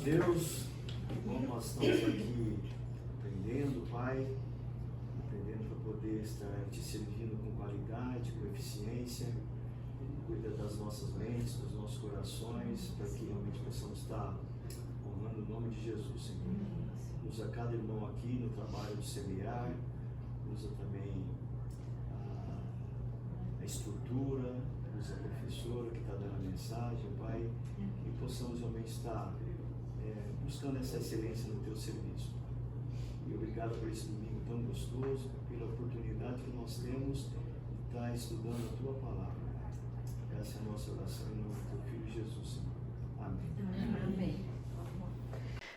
Deus, bom, nós estamos aqui aprendendo, Pai, aprendendo para poder estar te servindo com qualidade, com eficiência. Cuida das nossas mentes, dos nossos corações, para que realmente possamos estar honrando o nome de Jesus, Senhor. Usa cada irmão aqui no trabalho de semear, usa também a estrutura, usa a professora que está dando a mensagem, Pai, e possamos realmente estar buscando essa excelência no Teu serviço. E obrigado por esse domingo tão gostoso, pela oportunidade que nós temos de estar estudando a Tua Palavra. Essa é a nossa oração em nome do Teu Filho Jesus, Senhor. Amém. Amém.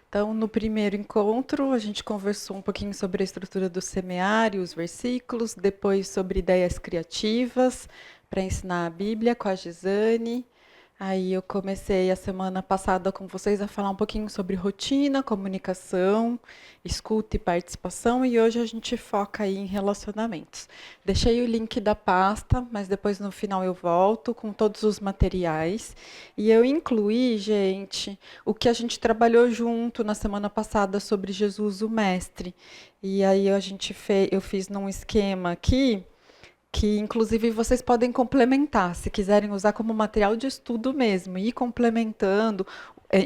Então, no primeiro encontro, a gente conversou um pouquinho sobre a estrutura do seminário, os versículos, depois sobre ideias criativas para ensinar a Bíblia com a Gisane. Aí eu comecei a semana passada com vocês a falar um pouquinho sobre rotina, comunicação, escuta e participação, e hoje a gente foca aí em relacionamentos. Deixei o link da pasta, mas depois no final eu volto com todos os materiais. E eu incluí, gente, o que a gente trabalhou junto na semana passada sobre Jesus, o Mestre. E aí eu fiz num esquema aqui, que inclusive vocês podem complementar, se quiserem usar como material de estudo mesmo, ir complementando,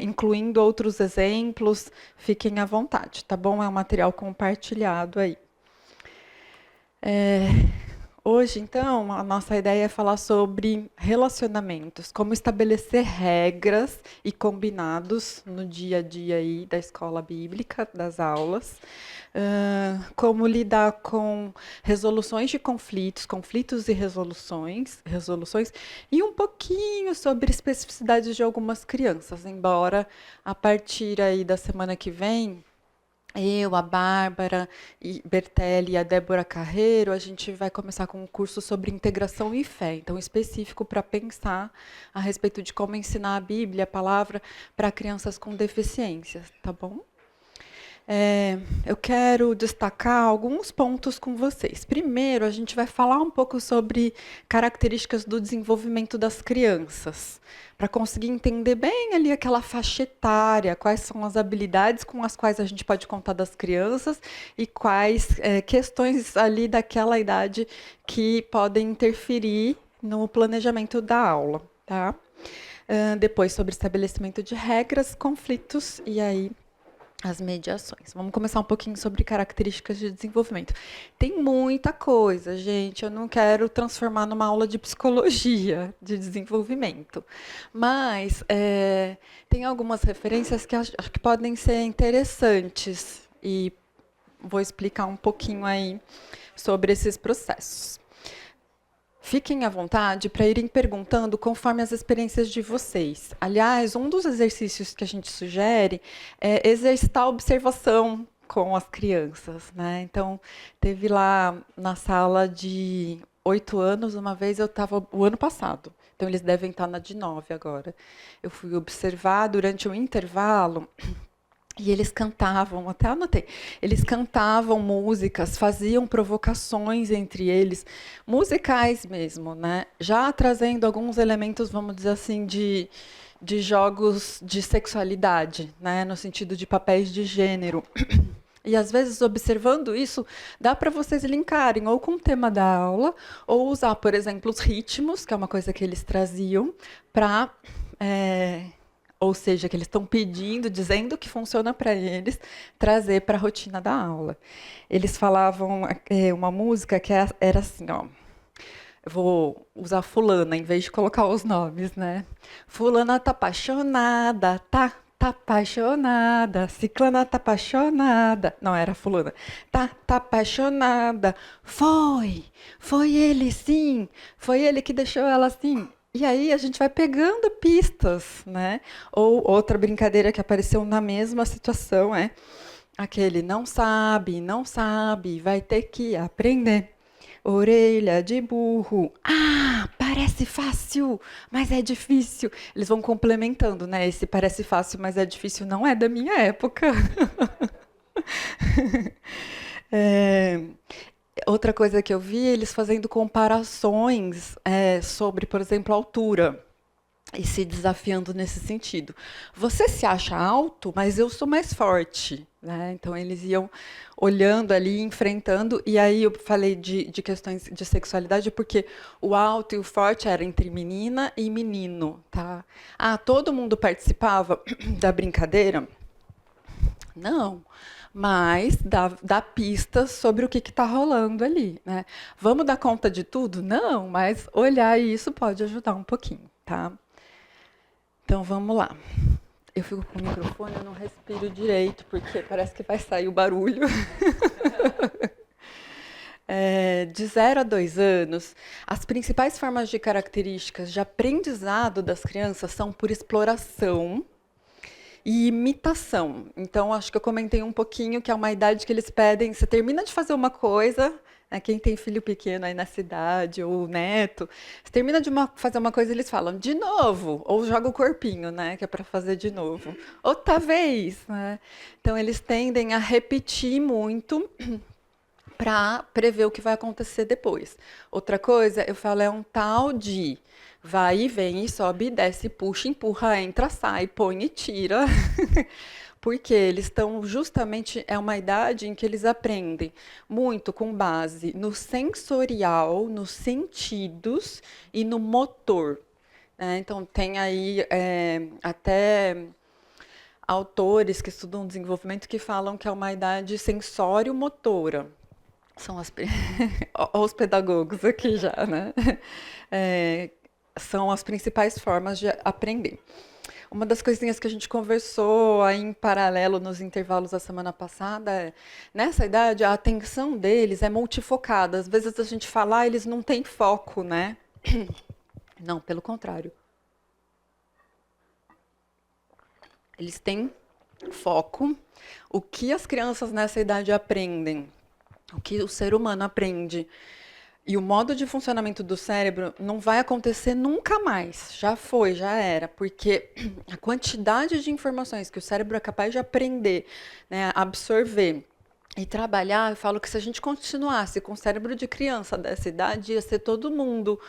incluindo outros exemplos, fiquem à vontade, tá bom? É um material compartilhado aí. Hoje, então, a nossa ideia é falar sobre relacionamentos, como estabelecer regras e combinados no dia a dia aí da escola bíblica, das aulas, como lidar com resoluções de conflitos e resoluções, e um pouquinho sobre especificidades de algumas crianças, embora a partir aí da semana que vem, eu, a Bárbara, Bertelli e a Débora Carreiro, a gente vai começar com um curso sobre integração e fé, então específico para pensar a respeito de como ensinar a Bíblia, a palavra, para crianças com deficiências, tá bom? Eu quero destacar alguns pontos com vocês. Primeiro, a gente vai falar um pouco sobre características do desenvolvimento das crianças, para conseguir entender bem ali aquela faixa etária, quais são as habilidades com as quais a gente pode contar das crianças e quais questões ali daquela idade que podem interferir no planejamento da aula, tá? Depois, sobre estabelecimento de regras, conflitos e aí as mediações. Vamos começar um pouquinho sobre características de desenvolvimento. Tem muita coisa, gente. Eu não quero transformar numa aula de psicologia de desenvolvimento. Mas tem algumas referências que acho que podem ser interessantes. E vou explicar um pouquinho aí sobre esses processos. Fiquem à vontade para irem perguntando conforme as experiências de vocês. Aliás, um dos exercícios que a gente sugere é exercitar a observação com as crianças, né? Então, teve lá na sala de 8 anos, uma vez eu estava, o ano passado, então eles devem estar na de 9 agora. Eu fui observar durante o intervalo. E eles cantavam, até anotei, eles cantavam músicas, faziam provocações entre eles, musicais mesmo, né? Já trazendo alguns elementos, vamos dizer assim, de jogos de sexualidade, né? No sentido de papéis de gênero. E, às vezes, observando isso, dá para vocês linkarem ou com o tema da aula, ou usar, por exemplo, os ritmos, que é uma coisa que eles traziam, para... ou seja, que eles estão pedindo, dizendo que funciona para eles, trazer para a rotina da aula. Eles falavam uma música que era assim, ó. Eu vou usar fulana, em vez de colocar os nomes, né? Fulana tá apaixonada, tá apaixonada, ciclana tá apaixonada. Não, era fulana. Tá apaixonada. Foi ele sim, foi ele que deixou ela assim. E aí a gente vai pegando pistas, né? Ou outra brincadeira que apareceu na mesma situação é aquele não sabe, vai ter que aprender. Orelha de burro. Ah, parece fácil, mas é difícil. Eles vão complementando, né? Esse parece fácil, mas é difícil não é da minha época. Outra coisa que eu vi, eles fazendo comparações sobre, por exemplo, a altura. e se desafiando nesse sentido. Você se acha alto, mas eu sou mais forte, né? Então eles iam olhando ali, enfrentando, e aí eu falei de questões de sexualidade, porque o alto e o forte era entre menina e menino, tá? Ah, todo mundo participava da brincadeira? Não, mas dá pistas sobre o que está rolando ali, né? Vamos dar conta de tudo? Não, mas olhar isso pode ajudar um pouquinho, tá? Então vamos lá. Eu fico com o microfone, eu não respiro direito, porque parece que vai sair o barulho. De 0 a 2 anos, as principais formas de características de aprendizado das crianças são por exploração e imitação. Então, acho que eu comentei um pouquinho que é uma idade que eles pedem, você termina de fazer uma coisa, né, quem tem filho pequeno aí na cidade, ou neto, você termina de fazer uma coisa, eles falam, de novo, ou joga o corpinho, né, que é para fazer de novo. Outra vez, né? Então, eles tendem a repetir muito para prever o que vai acontecer depois. Outra coisa, eu falo, é um tal de vai e vem, e sobe e desce, puxa, empurra, entra, sai, põe e tira. Porque eles estão justamente, é uma idade em que eles aprendem muito com base no sensorial, nos sentidos e no motor. Né? Então, tem aí até autores que estudam desenvolvimento que falam que é uma idade sensório-motora. São os pedagogos aqui já, né? São as principais formas de aprender. Uma das coisinhas que a gente conversou aí em paralelo nos intervalos da semana passada é, nessa idade, a atenção deles é multifocada. Às vezes a gente fala, eles não têm foco, né? Não, pelo contrário. Eles têm foco. O que as crianças nessa idade aprendem? O que o ser humano aprende e o modo de funcionamento do cérebro não vai acontecer nunca mais. Já foi, já era, porque a quantidade de informações que o cérebro é capaz de aprender, né, absorver e trabalhar, eu falo que se a gente continuasse com o cérebro de criança dessa idade, ia ser todo mundo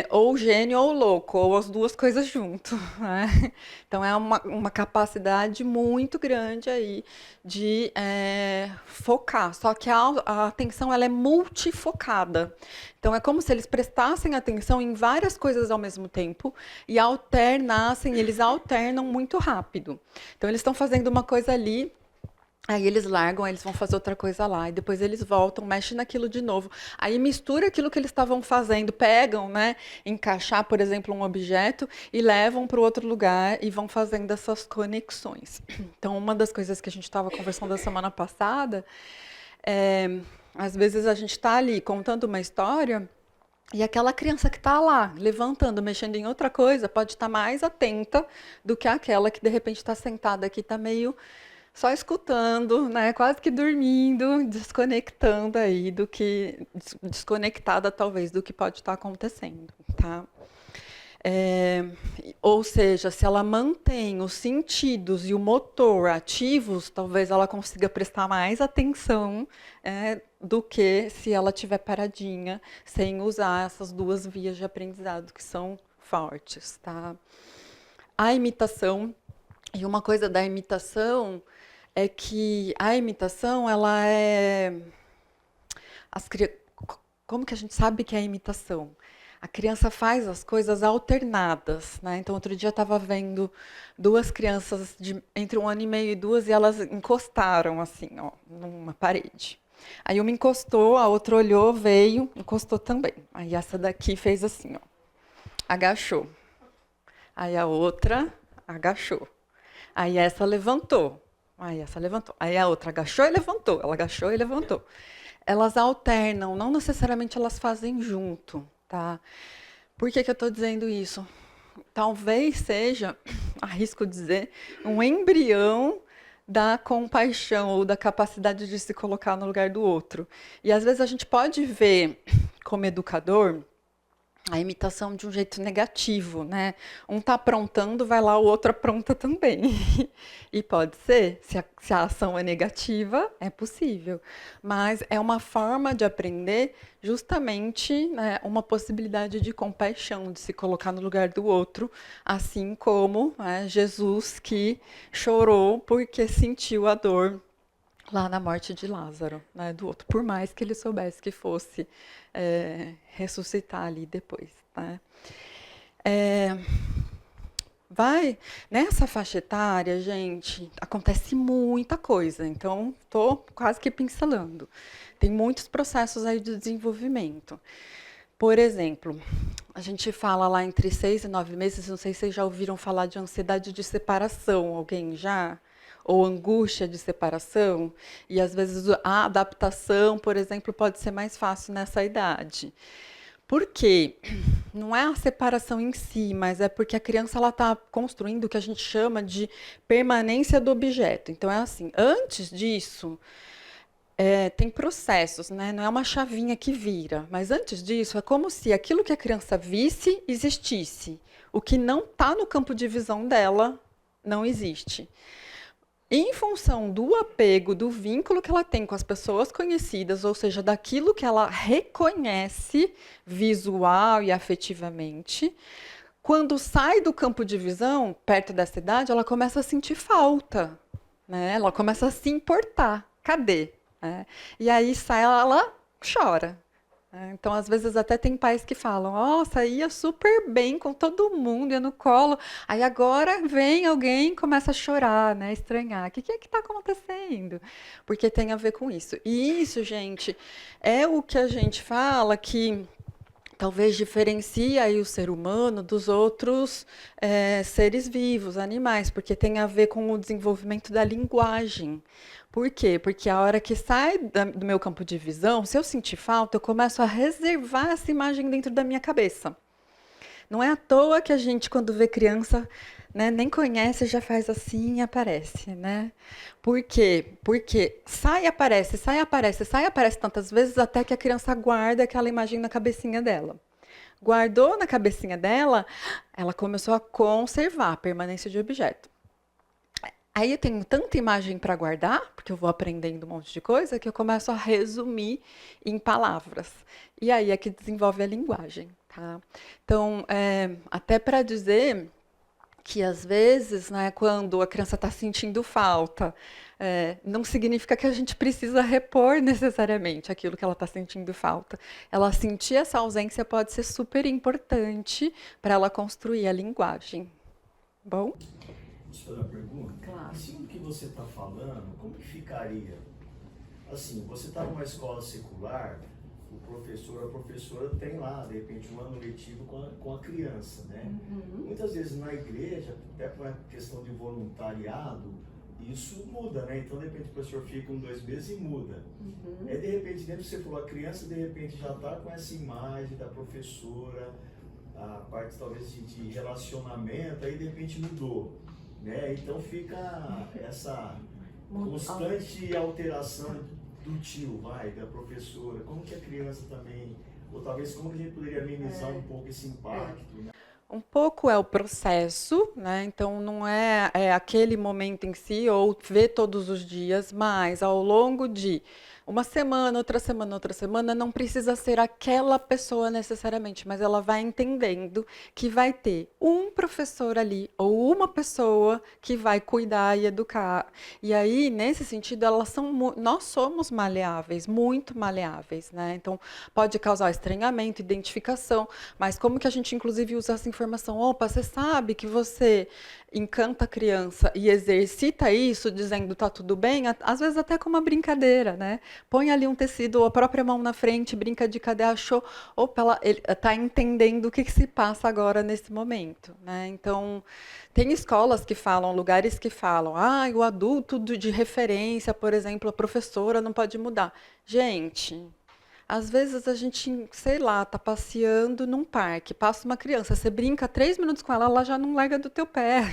ou gênio ou louco, ou as duas coisas junto. Né? Então é uma capacidade muito grande aí de focar. Só que a atenção ela é multifocada. Então é como se eles prestassem atenção em várias coisas ao mesmo tempo e eles alternam muito rápido. Então eles estão fazendo uma coisa ali. Aí eles largam, aí eles vão fazer outra coisa lá, e depois eles voltam, mexem naquilo de novo. Aí mistura aquilo que eles estavam fazendo, pegam, né, encaixar, por exemplo, um objeto e levam para o outro lugar e vão fazendo essas conexões. Então, uma das coisas que a gente estava conversando da semana passada às vezes a gente está ali contando uma história e aquela criança que está lá, levantando, mexendo em outra coisa, pode estar mais atenta do que aquela que de repente está sentada aqui, está meio só escutando, né? Quase que dormindo, desconectando aí desconectada talvez do que pode estar acontecendo, tá? Ou seja, se ela mantém os sentidos e o motor ativos, talvez ela consiga prestar mais atenção do que se ela estiver paradinha, sem usar essas duas vias de aprendizado que são fortes, tá? A imitação, e uma coisa da imitação é que a imitação, ela como que a gente sabe que é imitação? A criança faz as coisas alternadas, né? Então, outro dia eu estava vendo duas crianças entre 1 ano e meio e 2 e elas encostaram assim, ó, numa parede. Aí uma encostou, a outra olhou, veio, encostou também. Aí essa daqui fez assim, ó, agachou. Aí a outra agachou. Aí essa levantou. Aí essa levantou. Aí a outra agachou e levantou. Ela agachou e levantou. Elas alternam, não necessariamente elas fazem junto, tá? Por que eu estou dizendo isso? Talvez seja, arrisco dizer, um embrião da compaixão ou da capacidade de se colocar no lugar do outro. E às vezes a gente pode ver, como educador, a imitação de um jeito negativo, né? Um tá aprontando, vai lá, o outro apronta também. E pode ser, se a ação é negativa, é possível. Mas é uma forma de aprender justamente, né, uma possibilidade de compaixão, de se colocar no lugar do outro, assim como, né, Jesus que chorou porque sentiu a dor lá na morte de Lázaro, né, do outro, por mais que ele soubesse que fosse ressuscitar ali depois. Né? É, vai nessa faixa etária, gente, acontece muita coisa, então estou quase que pincelando. Tem muitos processos aí de desenvolvimento. Por exemplo, a gente fala lá entre 6 e 9 meses, não sei se vocês já ouviram falar de ansiedade de separação, alguém já? Ou angústia de separação, e às vezes a adaptação, por exemplo, pode ser mais fácil nessa idade. Por quê? Não é a separação em si, mas é porque a criança está construindo o que a gente chama de permanência do objeto. Então é assim, antes disso, tem processos, né? Não é uma chavinha que vira, mas antes disso é como se aquilo que a criança visse existisse. O que não está no campo de visão dela não existe. Em função do apego, do vínculo que ela tem com as pessoas conhecidas, ou seja, daquilo que ela reconhece visual e afetivamente, quando sai do campo de visão, perto dessa idade, ela começa a sentir falta, né? Ela começa a se importar. Cadê? Né? E aí sai, ela chora. Então, às vezes, até tem pais que falam: nossa, ia super bem com todo mundo, ia no colo. Aí agora vem alguém e começa a chorar, né? Estranhar. O que é que está acontecendo? Porque tem a ver com isso. E isso, gente, é o que a gente fala que talvez diferencia aí o ser humano dos outros seres vivos, animais, porque tem a ver com o desenvolvimento da linguagem. Por quê? Porque a hora que sai do meu campo de visão, se eu sentir falta, eu começo a reservar essa imagem dentro da minha cabeça. Não é à toa que a gente, quando vê criança, né, nem conhece, já faz assim e aparece, né? Por quê? Porque sai e aparece, sai e aparece, sai e aparece tantas vezes até que a criança guarda aquela imagem na cabecinha dela. Guardou na cabecinha dela, ela começou a conservar a permanência de objeto. Aí eu tenho tanta imagem para guardar, porque eu vou aprendendo um monte de coisa, que eu começo a resumir em palavras. E aí é que desenvolve a linguagem. Tá? Então, até para dizer que às vezes, né, quando a criança está sentindo falta, não significa que a gente precisa repor necessariamente aquilo que ela está sentindo falta. Ela sentir essa ausência pode ser super importante para ela construir a linguagem. Bom? Deixa eu fazer uma pergunta. Claro. Assim, o que você está falando, como que ficaria? Assim, você está numa escola secular, o professor, a professora tem lá, de repente, um ano letivo com a criança, né? Uhum. Muitas vezes na igreja, até por uma questão de voluntariado, isso muda, né? Então, de repente, o professor fica 2 meses e muda. Uhum. Aí, de repente, dentro você falou, a criança, de repente, já está com essa imagem da professora, a parte, talvez, de relacionamento, aí, de repente, mudou. Né? Então fica essa constante alteração do tio, da professora. Como que a criança também, ou talvez como que a gente poderia amenizar um pouco esse impacto? Né? Um pouco é o processo, né? Então não é aquele momento em si, ou ver todos os dias, mas ao longo de uma semana, outra semana, não precisa ser aquela pessoa necessariamente, mas ela vai entendendo que vai ter um professor ali, ou uma pessoa que vai cuidar e educar. E aí, nesse sentido, nós somos maleáveis, muito maleáveis, né? Então, pode causar estranhamento, identificação, mas como que a gente, inclusive, usa essa informação? Opa, você sabe que você encanta a criança e exercita isso, dizendo tá tudo bem, às vezes até com uma brincadeira, né? Põe ali um tecido, a própria mão na frente, brinca de cadê, achou, opa, ele está entendendo o que se passa agora nesse momento, né? Então, tem escolas que falam, lugares que falam, o adulto de referência, por exemplo, a professora não pode mudar. Gente, às vezes a gente, sei lá, tá passeando num parque, passa uma criança, você brinca 3 minutos com ela, ela já não larga do teu pé.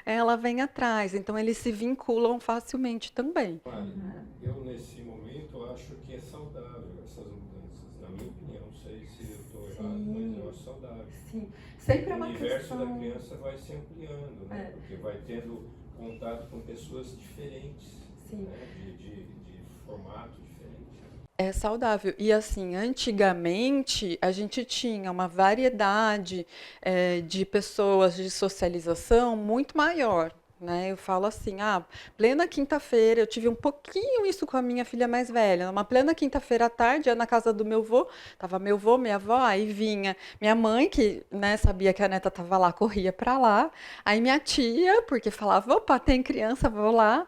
Ela vem atrás, então eles se vinculam facilmente também. Eu, nesse momento, acho que é saudável essas mudanças, na minha opinião, não sei se eu estou errado. mas eu acho saudável. Sim. Sempre é O uma universo questão... da criança vai se ampliando, né? Porque vai tendo contato com pessoas diferentes, né? De formato diferente. É saudável. E assim, antigamente a gente tinha uma variedade de pessoas de socialização muito maior. Né? Eu falo assim, plena quinta-feira, eu tive um pouquinho isso com a minha filha mais velha. Uma plena quinta-feira à tarde, ia na casa do meu avô, tava meu avô, minha avó, aí vinha minha mãe, que né, sabia que a neta tava lá, corria para lá. Aí minha tia, porque falava, opa, tem criança, vou lá.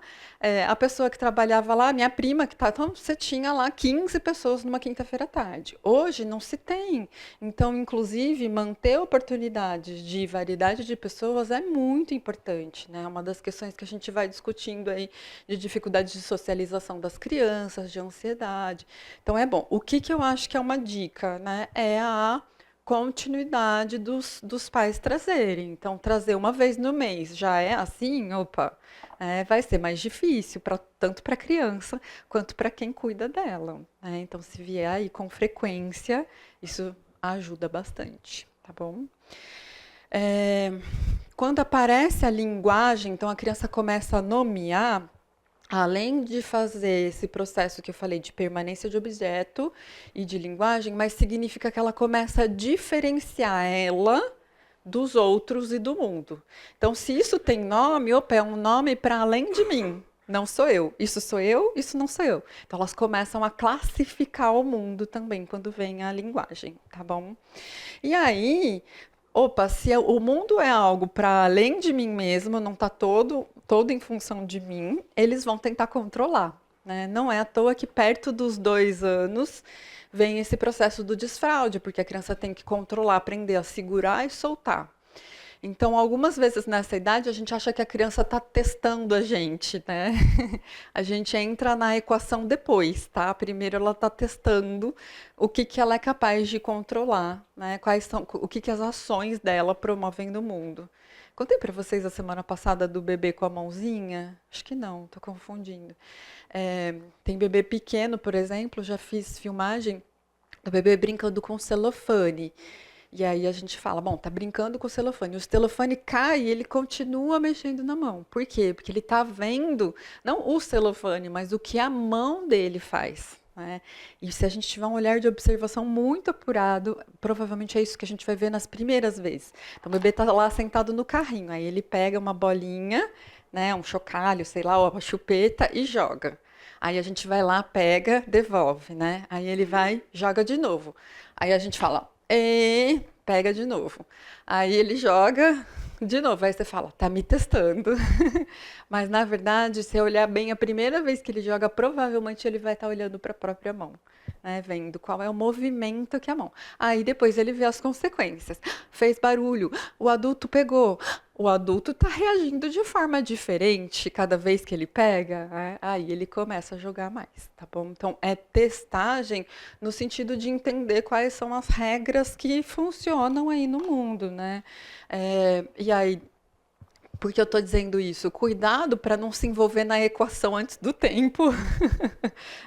A pessoa que trabalhava lá, minha prima que tá, então você tinha lá 15 pessoas numa quinta-feira à tarde. Hoje não se tem. Então, inclusive, manter oportunidades de variedade de pessoas é muito importante, né? Uma das questões que a gente vai discutindo aí de dificuldade de socialização das crianças, de ansiedade. Então, é bom. O que eu acho que é uma dica, né? É a continuidade dos pais trazerem. Então, trazer uma vez no mês já é assim, opa, vai ser mais difícil, tanto para a criança quanto para quem cuida dela. Né? Então, se vier aí com frequência, isso ajuda bastante, tá bom? Quando aparece a linguagem, então a criança começa a nomear, além de fazer esse processo que eu falei de permanência de objeto e de linguagem, mas significa que ela começa a diferenciar ela dos outros e do mundo. Então, se isso tem nome, opa, é um nome para além de mim. Não sou eu. Isso sou eu, isso não sou eu. Então, elas começam a classificar o mundo também quando vem a linguagem, tá bom? E aí, opa, se o mundo é algo para além de mim mesmo, não está todo em função de mim, eles vão tentar controlar. Né? Não é à toa que perto dos 2 anos vem esse processo do desfraude, porque a criança tem que controlar, aprender a segurar e soltar. Então, algumas vezes nessa idade, a gente acha que a criança está testando a gente, né? A gente entra na equação depois, tá? Primeiro ela está testando o que ela é capaz de controlar, né? Quais são, o que as ações dela promovem no mundo. Contei para vocês a semana passada do bebê com a mãozinha? Acho que não, estou confundindo. Tem bebê pequeno, por exemplo, já fiz filmagem do bebê brincando com celofane. E aí a gente fala, bom, tá brincando com o celofane. O celofane cai e ele continua mexendo na mão. Por quê? Porque ele tá vendo, não o celofane, mas o que a mão dele faz. Né? E se a gente tiver um olhar de observação muito apurado, provavelmente é isso que a gente vai ver nas primeiras vezes. Então o bebê tá lá sentado no carrinho, aí ele pega uma bolinha, né, um chocalho, sei lá, uma chupeta e joga. Aí a gente vai lá, pega, devolve, né? Aí ele vai, joga de novo. Aí a gente fala, pega de novo. Aí ele joga de novo. Aí você fala, tá me testando. Mas na verdade, se eu olhar bem, a primeira vez que ele joga, provavelmente ele vai estar olhando para a própria mão. Né, vendo qual é o movimento que é a mão. Aí depois ele vê as consequências. Fez barulho, o adulto pegou. O adulto está reagindo de forma diferente cada vez que ele pega. Né? Aí ele começa a jogar mais, tá bom? Então é testagem no sentido de entender quais são as regras que funcionam aí no mundo, né? E aí, por que eu estou dizendo isso? Cuidado para não se envolver na equação antes do tempo,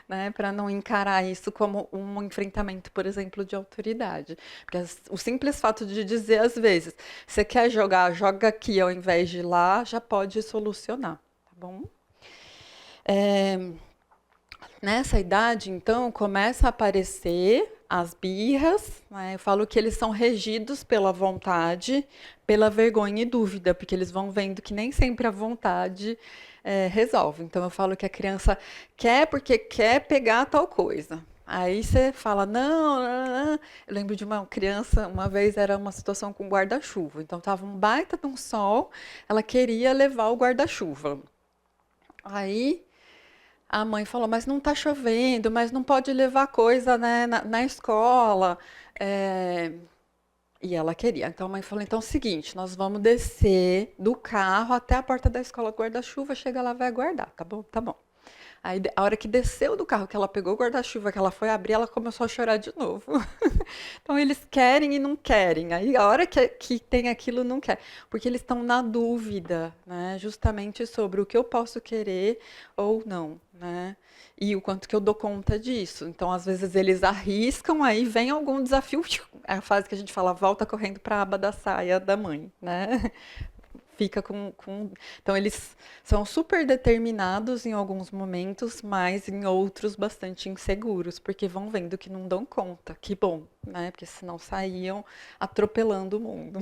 né? Para não encarar isso como um enfrentamento, por exemplo, de autoridade. Porque o simples fato de dizer, às vezes, você quer jogar, joga aqui ao invés de ir lá, já pode solucionar, tá bom? Nessa idade, então, começa a aparecer as birras, né? Eu falo que eles são regidos pela vontade, pela vergonha e dúvida, porque eles vão vendo que nem sempre a vontade resolve. Então, eu falo que a criança quer porque quer pegar tal coisa. Aí você fala, não, não, não. Eu lembro de uma criança, uma vez era uma situação com guarda-chuva. Então, estava um baita de um sol, ela queria levar o guarda-chuva. Aí a mãe falou, mas não está chovendo, mas não pode levar coisa, né, na escola. E ela queria. Então a mãe falou, então é o seguinte, nós vamos descer do carro até a porta da escola com guarda-chuva, chega lá, vai guardar, tá bom? Tá bom. Aí, a hora que desceu do carro, que ela pegou o guarda-chuva, que ela foi abrir, ela começou a chorar de novo. Então, eles querem e não querem. Aí, a hora que tem aquilo, não quer. Porque eles estão na dúvida, né? Justamente sobre o que eu posso querer ou não, né? E o quanto que eu dou conta disso. Então, às vezes, eles arriscam, aí vem algum desafio. É a fase que a gente fala, volta correndo para a aba da saia da mãe, né? Fica com. Então, eles são super determinados em alguns momentos, mas em outros bastante inseguros, porque vão vendo que não dão conta. Que bom, né? Porque senão saíam atropelando o mundo.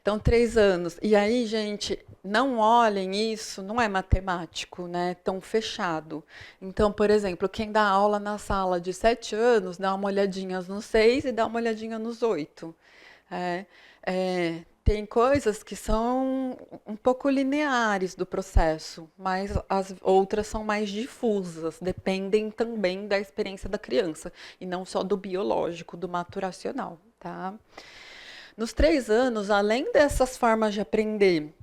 Então, 3 anos. E aí, gente, não olhem isso, não é matemático, né? Tão fechado. Então, por exemplo, quem dá aula na sala de 7 anos, dá uma olhadinha nos 6 e dá uma olhadinha nos 8. Tem coisas que são um pouco lineares do processo, mas as outras são mais difusas, dependem também da experiência da criança, e não só do biológico, do maturacional, tá? Nos 3 anos, além dessas formas de aprender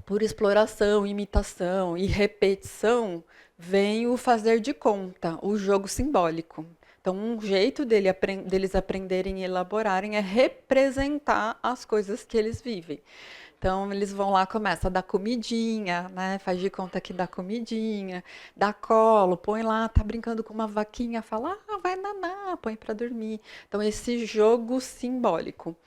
por exploração, imitação e repetição, vem o fazer de conta, o jogo simbólico. Então, um jeito deles aprenderem e elaborarem é representar as coisas que eles vivem. Então, eles vão lá, começa a dar comidinha, né? Faz de conta que dá comidinha, dá colo, põe lá, tá brincando com uma vaquinha, fala, vai nanar, põe para dormir. Então, esse jogo simbólico.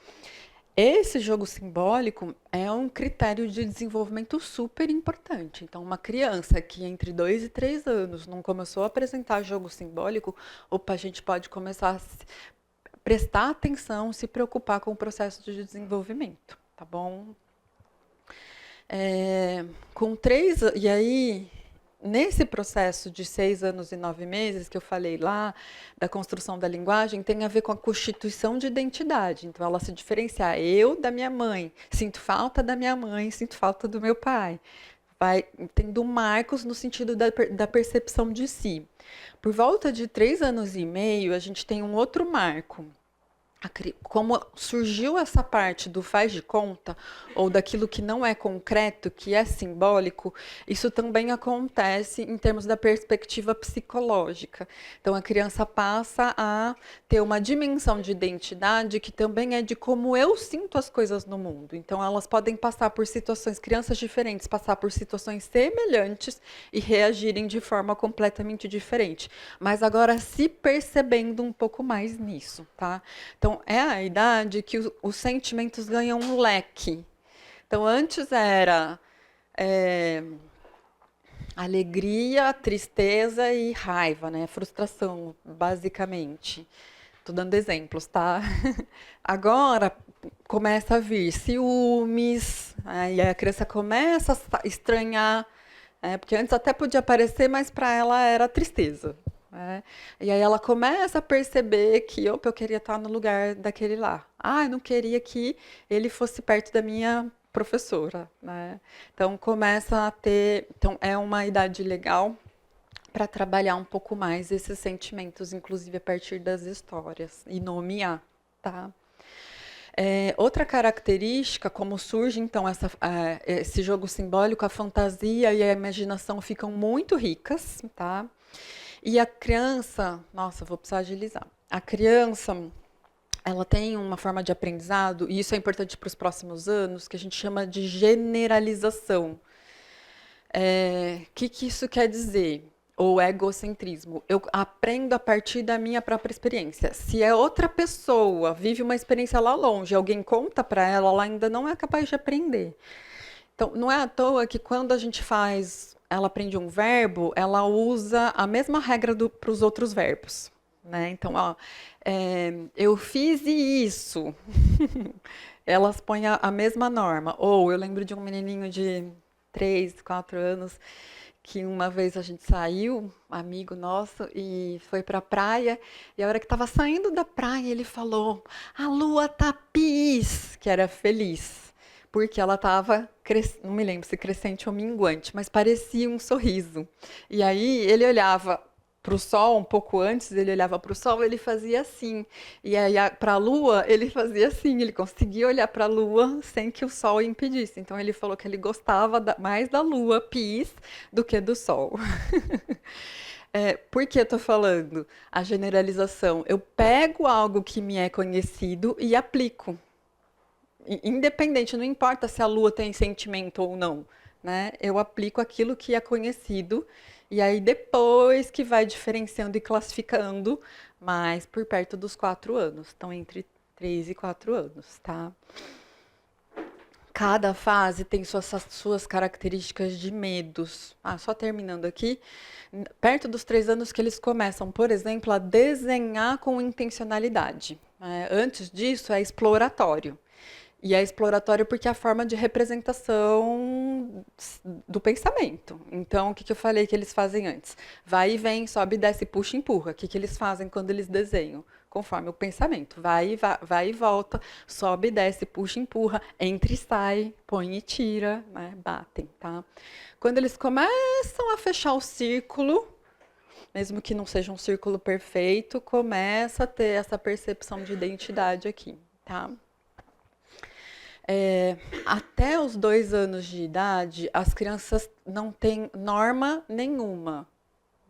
Esse jogo simbólico é um critério de desenvolvimento super importante. Então, uma criança que entre 2 e 3 anos não começou a apresentar jogo simbólico, opa, a gente pode começar a prestar atenção, se preocupar com o processo de desenvolvimento, tá bom? Com 3, e aí, nesse processo de 6 anos e 9 meses que eu falei lá, da construção da linguagem, tem a ver com a constituição de identidade. Então, ela se diferenciar, eu da minha mãe, sinto falta da minha mãe, sinto falta do meu pai. Vai tendo marcos no sentido da percepção de si. Por volta de 3 anos e meio, a gente tem um outro marco. Como surgiu essa parte do faz de conta, ou daquilo que não é concreto, que é simbólico, isso também acontece em termos da perspectiva psicológica. Então, a criança passa a ter uma dimensão de identidade que também é de como eu sinto as coisas no mundo. Então, elas podem passar por situações, crianças diferentes, passar por situações semelhantes e reagirem de forma completamente diferente. Mas agora se percebendo um pouco mais nisso, tá? Então, é a idade que os sentimentos ganham um leque. Então, antes era alegria, tristeza e raiva, né? Frustração, basicamente. Estou dando exemplos, tá? Agora começa a vir ciúmes, aí a criança começa a estranhar, porque antes até podia aparecer, mas para ela era tristeza. E aí ela começa a perceber que eu queria estar no lugar daquele lá. Eu não queria que ele fosse perto da minha professora, né? Então começa a ter, então é uma idade legal para trabalhar um pouco mais esses sentimentos, inclusive a partir das histórias e nomear, tá? Outra característica, como surge então esse jogo simbólico, a fantasia e a imaginação ficam muito ricas, tá? E a criança, nossa, vou precisar agilizar. A criança, ela tem uma forma de aprendizado, e isso é importante para os próximos anos, que a gente chama de generalização. Que isso quer dizer? Ou egocentrismo. Eu aprendo a partir da minha própria experiência. Se é outra pessoa, vive uma experiência lá longe, alguém conta para ela, ela ainda não é capaz de aprender. Então, não é à toa que quando a gente ela aprende um verbo, ela usa a mesma regra para os outros verbos, né? Então, eu fiz isso. Elas põem a mesma norma. Ou eu lembro de um menininho de 3, 4 anos que uma vez a gente saiu, amigo nosso, e foi para a praia, e a hora que estava saindo da praia, ele falou: "A lua tá pis", que era feliz. Porque ela estava, não me lembro se crescente ou minguante, mas parecia um sorriso. E aí ele olhava para o sol, um pouco antes ele olhava para o sol, ele fazia assim. E aí para a lua, ele fazia assim. Ele conseguia olhar para a lua sem que o sol impedisse. Então ele falou que ele gostava mais da lua, Pis, do que do sol. Por que eu estou falando a generalização? Eu pego algo que me é conhecido e aplico. Independente, não importa se a lua tem sentimento ou não, né? Eu aplico aquilo que é conhecido e aí depois que vai diferenciando e classificando, mas por perto dos 4 anos, então entre 3 e 4 anos, tá? Cada fase tem suas características de medos. Só terminando aqui, perto dos 3 anos que eles começam, por exemplo, a desenhar com intencionalidade. Antes disso é exploratório. E é exploratório porque é a forma de representação do pensamento. Então, o que eu falei que eles fazem antes? Vai e vem, sobe, desce, puxa e empurra. O que eles fazem quando eles desenham? Conforme o pensamento. Vai e volta, sobe, desce, puxa e empurra, entra e sai, põe e tira, né? Batem, tá? Quando eles começam a fechar o círculo, mesmo que não seja um círculo perfeito, começa a ter essa percepção de identidade aqui, tá? Até os 2 anos de idade, as crianças não têm norma nenhuma.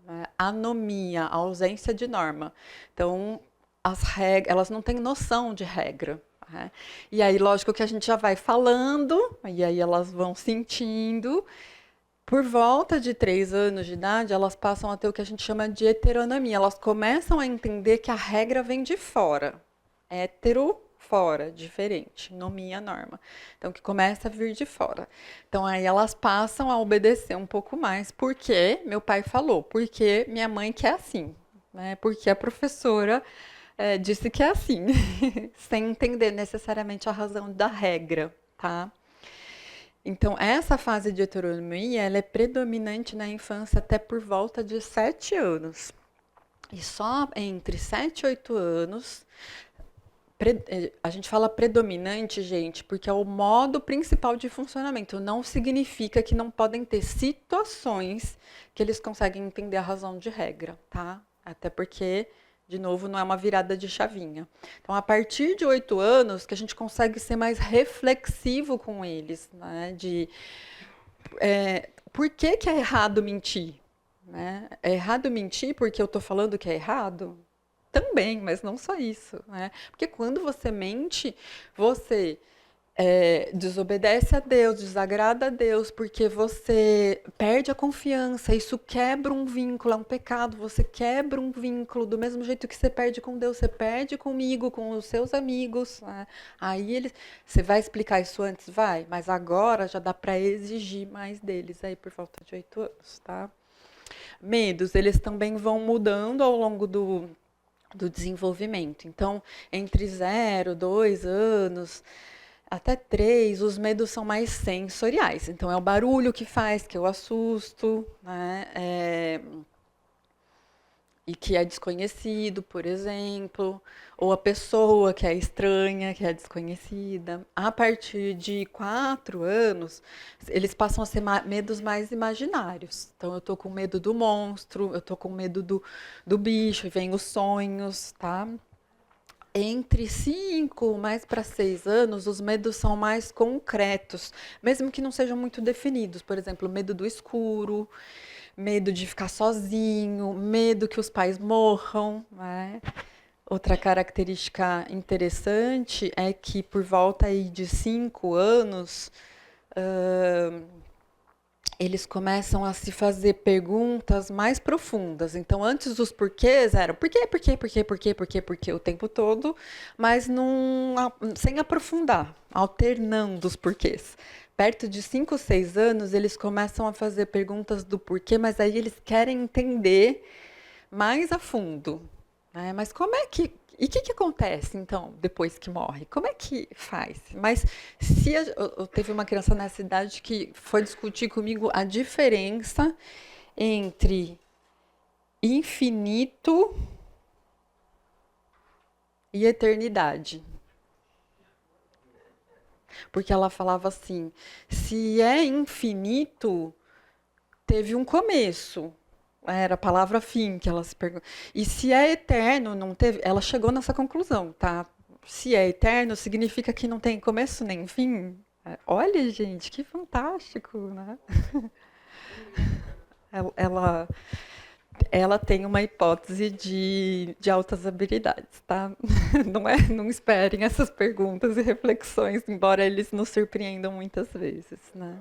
Né? Anomia, ausência de norma. Então, elas não têm noção de regra. Né? E aí, lógico que a gente já vai falando, e aí elas vão sentindo. Por volta de 3 anos de idade, elas passam a ter o que a gente chama de heteronomia. Elas começam a entender que a regra vem de fora. Hétero, fora, diferente, nomia, norma. Então, que começa a vir de fora. Então, aí elas passam a obedecer um pouco mais, porque meu pai falou, porque minha mãe quer assim, né? Porque a professora disse que é assim, sem entender necessariamente a razão da regra, tá? Então, essa fase de heteronomia, ela é predominante na infância até por volta de 7 anos. E só entre 7 e 8 anos... A gente fala predominante, gente, porque é o modo principal de funcionamento. Não significa que não podem ter situações que eles conseguem entender a razão de regra, tá? Até porque, de novo, não é uma virada de chavinha. Então, a partir de 8 anos, que a gente consegue ser mais reflexivo com eles, né? Por que é errado mentir? Né? É errado mentir porque eu estou falando que é errado? Também, mas não só isso, né? Porque quando você mente, você desobedece a Deus, desagrada a Deus, porque você perde a confiança, isso quebra um vínculo, é um pecado, você quebra um vínculo, do mesmo jeito que você perde com Deus, você perde comigo, com os seus amigos, né? Aí você vai explicar isso antes? Vai, mas agora já dá para exigir mais deles aí por volta de 8 anos, tá? Medos, eles também vão mudando ao longo do desenvolvimento. Então, entre 0, 2 anos, até 3, os medos são mais sensoriais. Então, é o barulho que faz, que eu assusto, né? E que é desconhecido, por exemplo, ou a pessoa que é estranha, que é desconhecida. A partir de 4 anos, eles passam a ser medos mais imaginários. Então, eu estou com medo do monstro, eu estou com medo do bicho, e vem os sonhos, tá? Entre 5 mais para 6 anos, os medos são mais concretos, mesmo que não sejam muito definidos. Por exemplo, medo do escuro, medo de ficar sozinho, medo que os pais morram, né? Outra característica interessante é que por volta aí de 5 anos, eles começam a se fazer perguntas mais profundas. Então, antes os porquês eram por quê o tempo todo, mas sem aprofundar, alternando os porquês. Perto de 5, 6 anos, eles começam a fazer perguntas do porquê, mas aí eles querem entender mais a fundo. Né? Mas como é que... E o que acontece, então, depois que morre? Como é que faz? Mas se eu teve uma criança nessa idade que foi discutir comigo a diferença entre infinito e eternidade. Porque ela falava assim, se é infinito, teve um começo. Era a palavra fim que ela se pergunta. E se é eterno, não teve. Ela chegou nessa conclusão, tá? Se é eterno, significa que não tem começo nem fim. Olha, gente, que fantástico, né? Ela, ela tem uma hipótese de altas habilidades, tá? Não esperem essas perguntas e reflexões, embora eles nos surpreendam muitas vezes, né?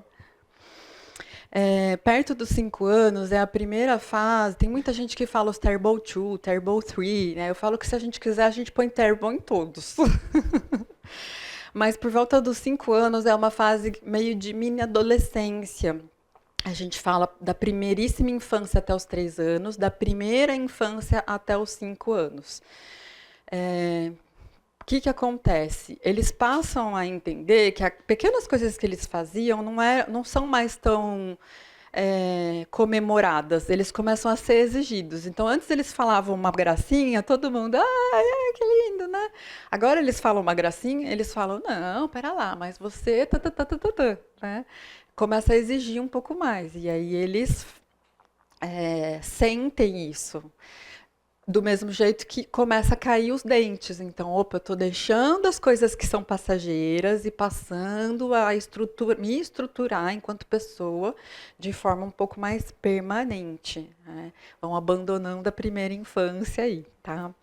Perto dos 5 anos é a primeira fase. Tem muita gente que fala os Terrible 2, Terrible 3, né? Eu falo que se a gente quiser, a gente põe Terrible em todos. Mas por volta dos 5 anos é uma fase meio de mini adolescência. A gente fala da primeiríssima infância até os 3 anos, da primeira infância até os 5 anos. O que acontece? Eles passam a entender que as pequenas coisas que eles faziam não são mais tão comemoradas, eles começam a ser exigidos. Então, antes eles falavam uma gracinha, todo mundo, que lindo, né? Agora eles falam uma gracinha, eles falam, não, pera lá, mas você, né? Começa a exigir um pouco mais. E aí eles sentem isso. Do mesmo jeito que começa a cair os dentes. Então, opa, eu estou deixando as coisas que são passageiras e passando a me estruturar enquanto pessoa de forma um pouco mais permanente. Né? Vão abandonando a primeira infância aí, tá?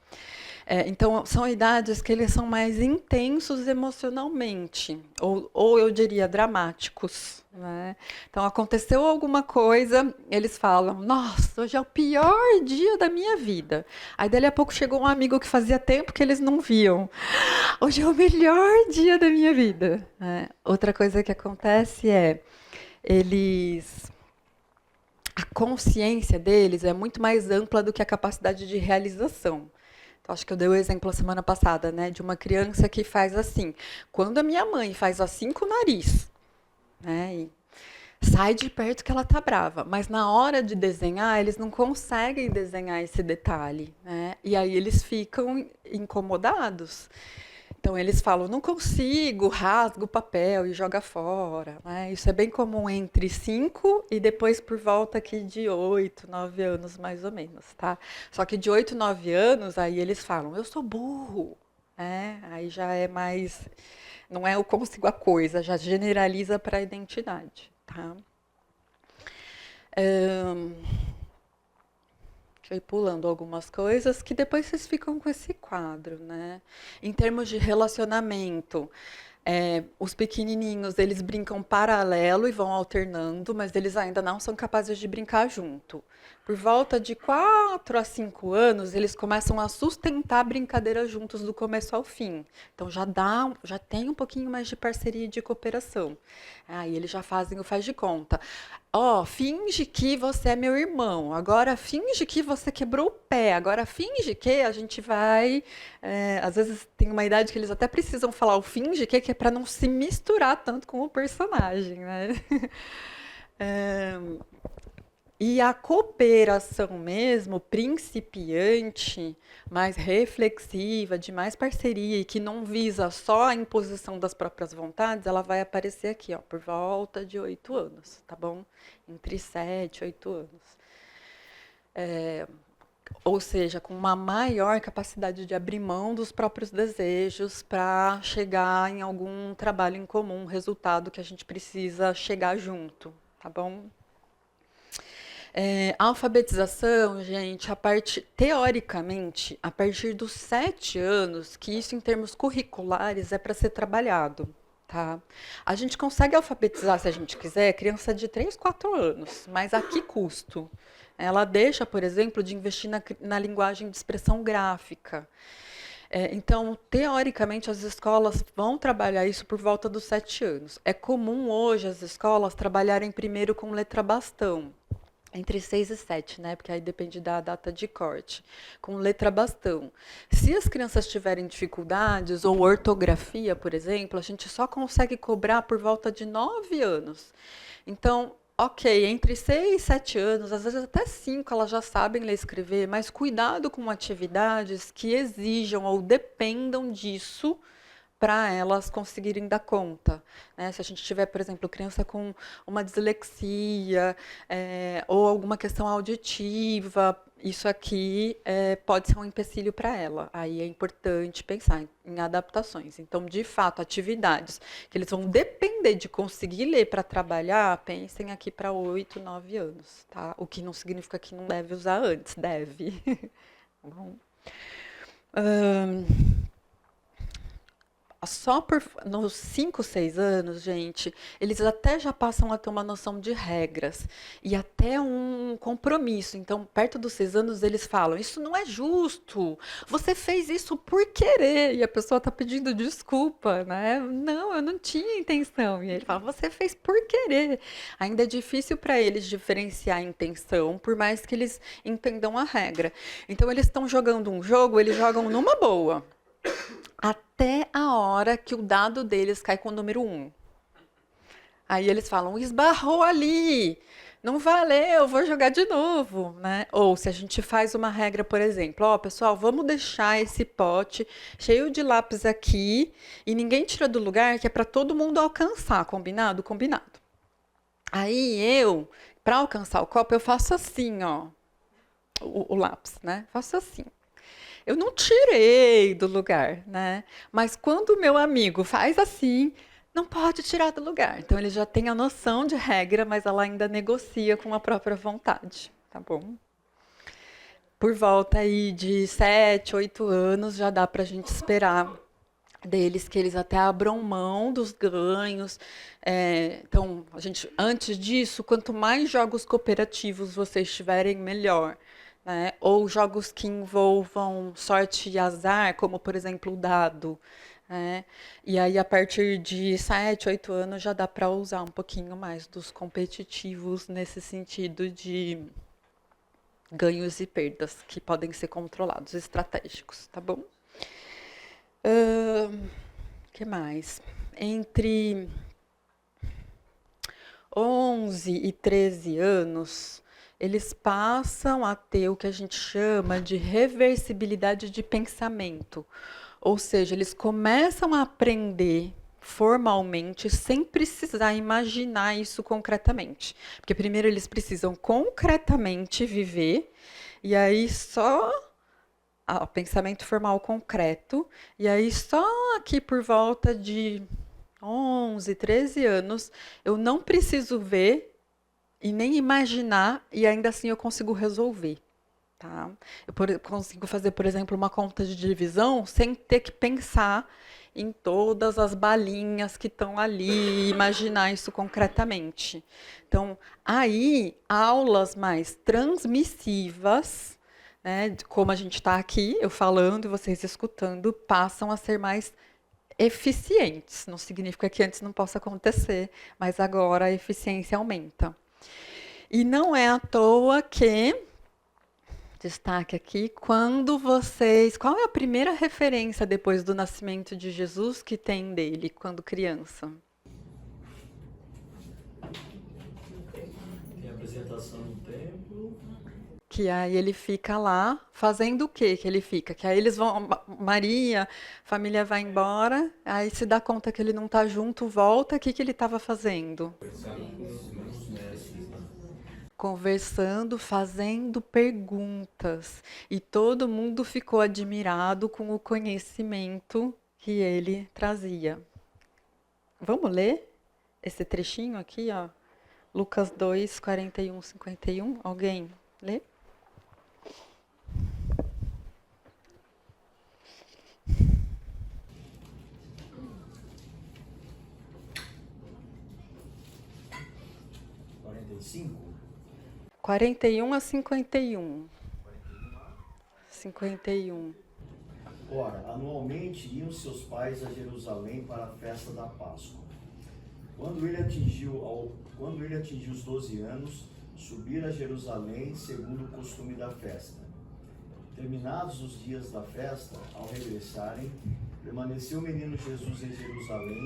Então, são idades que eles são mais intensos emocionalmente, ou eu diria dramáticos. Né? Então, aconteceu alguma coisa, eles falam, nossa, hoje é o pior dia da minha vida. Aí, dali a pouco, chegou um amigo que fazia tempo que eles não viam. Hoje é o melhor dia da minha vida. Né? Outra coisa que acontece a consciência deles é muito mais ampla do que a capacidade de realização. Acho que eu dei o exemplo a semana passada, né, de uma criança que faz assim. Quando a minha mãe faz assim com o nariz, né, e sai de perto que ela tá brava. Mas na hora de desenhar, eles não conseguem desenhar esse detalhe, né? E aí eles ficam incomodados. Então eles falam, não consigo, rasga o papel e joga fora. Né? Isso é bem comum entre 5 e depois por volta aqui de 8, 9 anos, mais ou menos. Tá? Só que de 8, 9 anos, aí eles falam, eu sou burro. Aí já é mais, não é eu consigo a coisa, já generaliza para a identidade. Tá? Deixa eu ir pulando algumas coisas que depois vocês ficam com esse quadro, né? Em termos de relacionamento, os pequenininhos, eles brincam paralelo e vão alternando, mas eles ainda não são capazes de brincar junto. Por volta de 4 a 5 anos, eles começam a sustentar a brincadeira juntos do começo ao fim. Então já tem um pouquinho mais de parceria e de cooperação. Aí eles já fazem o faz de conta. Finge que você é meu irmão. Agora finge que você quebrou o pé. Agora finge que a gente vai. Às vezes tem uma idade que eles até precisam falar o finge que é para não se misturar tanto com o personagem, né? E a cooperação mesmo, principiante, mais reflexiva, de mais parceria e que não visa só a imposição das próprias vontades, ela vai aparecer aqui, por volta de 8 anos, tá bom? Entre 7 e 8 anos. Ou seja, com uma maior capacidade de abrir mão dos próprios desejos para chegar em algum trabalho em comum, resultado que a gente precisa chegar junto, tá bom? A alfabetização, gente, teoricamente, a partir dos 7 anos, que isso em termos curriculares é para ser trabalhado. Tá? A gente consegue alfabetizar, se a gente quiser, criança de 3, 4 anos, mas a que custo? Ela deixa, por exemplo, de investir na linguagem de expressão gráfica. Então, teoricamente, as escolas vão trabalhar isso por volta dos 7 anos. É comum hoje as escolas trabalharem primeiro com letra bastão. Entre 6 e 7, né? Porque aí depende da data de corte. Com letra bastão. Se as crianças tiverem dificuldades, ou ortografia, por exemplo, a gente só consegue cobrar por volta de 9 anos. Então, ok, entre 6 e 7 anos, às vezes até 5, elas já sabem ler e escrever, mas cuidado com atividades que exijam ou dependam disso para elas conseguirem dar conta, né? Se a gente tiver, por exemplo, criança com uma dislexia, ou alguma questão auditiva, isso aqui pode ser um empecilho para ela. Aí é importante pensar em adaptações. Então, de fato, atividades que eles vão depender de conseguir ler para trabalhar, pensem aqui para 8, 9 anos, tá? O que não significa que não deve usar antes, deve. Bom. Só nos 5, 6 anos, gente, eles até já passam a ter uma noção de regras e até um compromisso. Então, perto dos 6 anos, eles falam: isso não é justo, você fez isso por querer. E a pessoa está pedindo desculpa, né? Não, eu não tinha intenção. E ele fala: você fez por querer. Ainda é difícil para eles diferenciar a intenção, por mais que eles entendam a regra. Então, eles estão jogando um jogo, eles jogam numa boa. Até a hora que o dado deles cai com o número 1. Aí eles falam: esbarrou ali, não valeu, vou jogar de novo, né? Ou se a gente faz uma regra, por exemplo, ó, pessoal, vamos deixar esse pote cheio de lápis aqui e ninguém tira do lugar, que é para todo mundo alcançar, combinado? Combinado. Aí eu, para alcançar o copo, eu faço assim, ó, o lápis, né? Faço assim. Eu não tirei do lugar, né? Mas quando o meu amigo faz assim, não pode tirar do lugar. Então ele já tem a noção de regra, mas ela ainda negocia com a própria vontade, tá bom? Por volta aí de 7, 8 anos já dá pra gente esperar deles que eles até abram mão dos ganhos. Então, antes disso, quanto mais jogos cooperativos vocês tiverem, melhor. Né? Ou jogos que envolvam sorte e azar, como, por exemplo, o dado. Né? E aí, a partir de 7, 8 anos, já dá para usar um pouquinho mais dos competitivos nesse sentido de ganhos e perdas, que podem ser controlados, estratégicos, tá bom? Que mais? Entre 11 e 13 anos, eles passam a ter o que a gente chama de reversibilidade de pensamento. Ou seja, eles começam a aprender formalmente, sem precisar imaginar isso concretamente. Porque primeiro eles precisam concretamente viver, e aí só pensamento formal concreto, e aí só aqui por volta de 11, 13 anos, eu não preciso ver e nem imaginar, e ainda assim eu consigo resolver. Tá? Eu consigo fazer, por exemplo, uma conta de divisão sem ter que pensar em todas as balinhas que estão ali e imaginar isso concretamente. Então, aí, aulas mais transmissivas, né, como a gente está aqui, eu falando e vocês escutando, passam a ser mais eficientes. Não significa que antes não possa acontecer, mas agora a eficiência aumenta. E não é à toa que, destaque aqui, qual é a primeira referência depois do nascimento de Jesus que tem dele, quando criança? Tem a apresentação no templo. Que aí ele fica lá, fazendo o quê que ele fica? Que aí eles vão, Maria, a família vai embora, aí se dá conta que ele não está junto, volta, o que ele estava fazendo? Conversando, fazendo perguntas. E todo mundo ficou admirado com o conhecimento que ele trazia. Vamos ler esse trechinho aqui, ó? Lucas 2, 41, 51. Alguém lê? Cinco? 41 a 51. 51. Ora, anualmente iam seus pais a Jerusalém para a festa da Páscoa. Quando ele atingiu os 12 anos, subiram a Jerusalém segundo o costume da festa. Terminados os dias da festa, ao regressarem, permaneceu o menino Jesus em Jerusalém,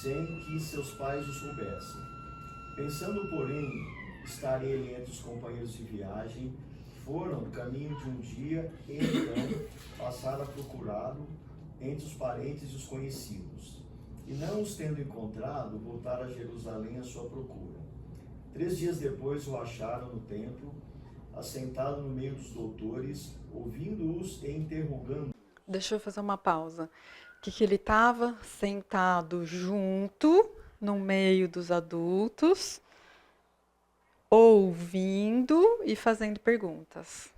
sem que seus pais o soubessem. Pensando, porém, estar ele entre os companheiros de viagem, foram no caminho de um dia e então passaram a procurá-lo. entre os parentes e os conhecidos. E não os tendo encontrado, voltaram a Jerusalém à sua procura. 3 dias depois o acharam no templo, assentado no meio dos doutores, ouvindo-os e interrogando. Deixa eu fazer uma pausa. Que ele estava sentado junto, no meio dos adultos, ouvindo e fazendo perguntas.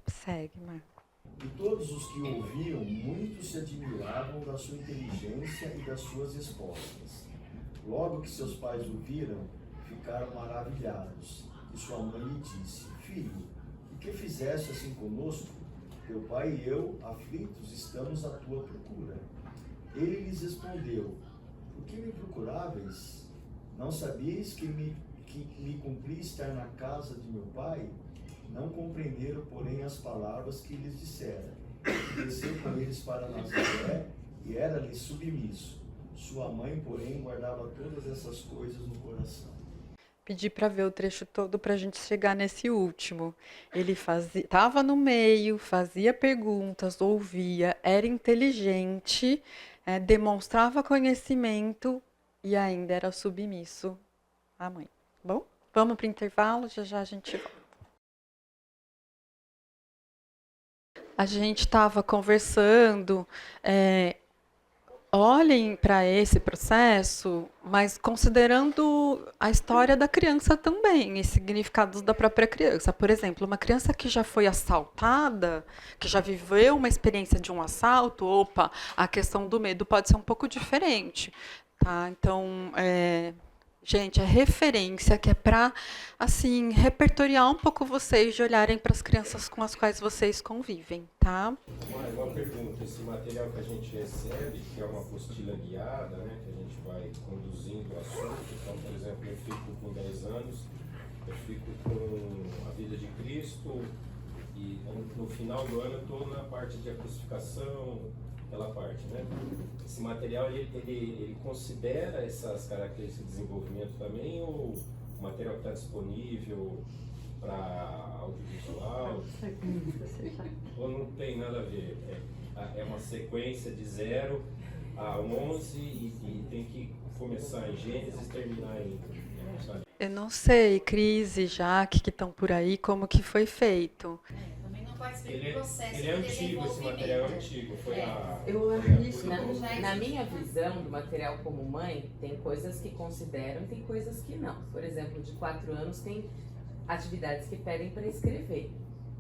Segue, Marco. E todos os que ouviam, muitos se admiravam da sua inteligência e das suas respostas. Logo que seus pais o viram, ficaram maravilhados. E sua mãe lhe disse: Filho, o que fizeste assim conosco? Teu pai e eu, aflitos, estamos à tua procura. Ele lhes respondeu: Por que me procuráveis? Não sabeis que me cumpria estar na casa de meu pai? Não compreenderam, porém, as palavras que lhes dissera. Desceu com eles para Nazaré e era-lhe submisso. Sua mãe, porém, guardava todas essas coisas no coração. Pedi para ver o trecho todo para a gente chegar nesse último. Ele estava no meio, fazia perguntas, ouvia, era inteligente, demonstrava conhecimento e ainda era submisso à mãe. Bom, vamos para o intervalo, já a gente volta. A gente estava conversando, olhem para esse processo, mas considerando a história da criança também, e significados da própria criança. Por exemplo, uma criança que já foi assaltada, que já viveu uma experiência de um assalto, a questão do medo pode ser um pouco diferente. Tá? Então, gente, é referência que é para, assim, repertoriar um pouco vocês de olharem para as crianças com as quais vocês convivem, tá? Uma pergunta, esse material que a gente recebe, que é uma apostila guiada, né, que a gente vai conduzindo o assunto, então, por exemplo, eu fico com 10 anos, eu fico com a vida de Cristo, e no final do ano eu estou na parte de crucificação, aquela parte, né? Esse material, ele considera essas características de desenvolvimento também, ou o material que está disponível para audiovisual, ou não tem nada a ver? É uma sequência de 0 a 11 e tem que começar em Gênesis e terminar em... Eu não sei, Cris e Jaque, que estão por aí, como que foi feito. Ele é antigo, esse material é antigo. Eu acho isso, na minha visão do material como mãe, tem coisas que consideram e tem coisas que não. Por exemplo, de 4 anos tem atividades que pedem para escrever.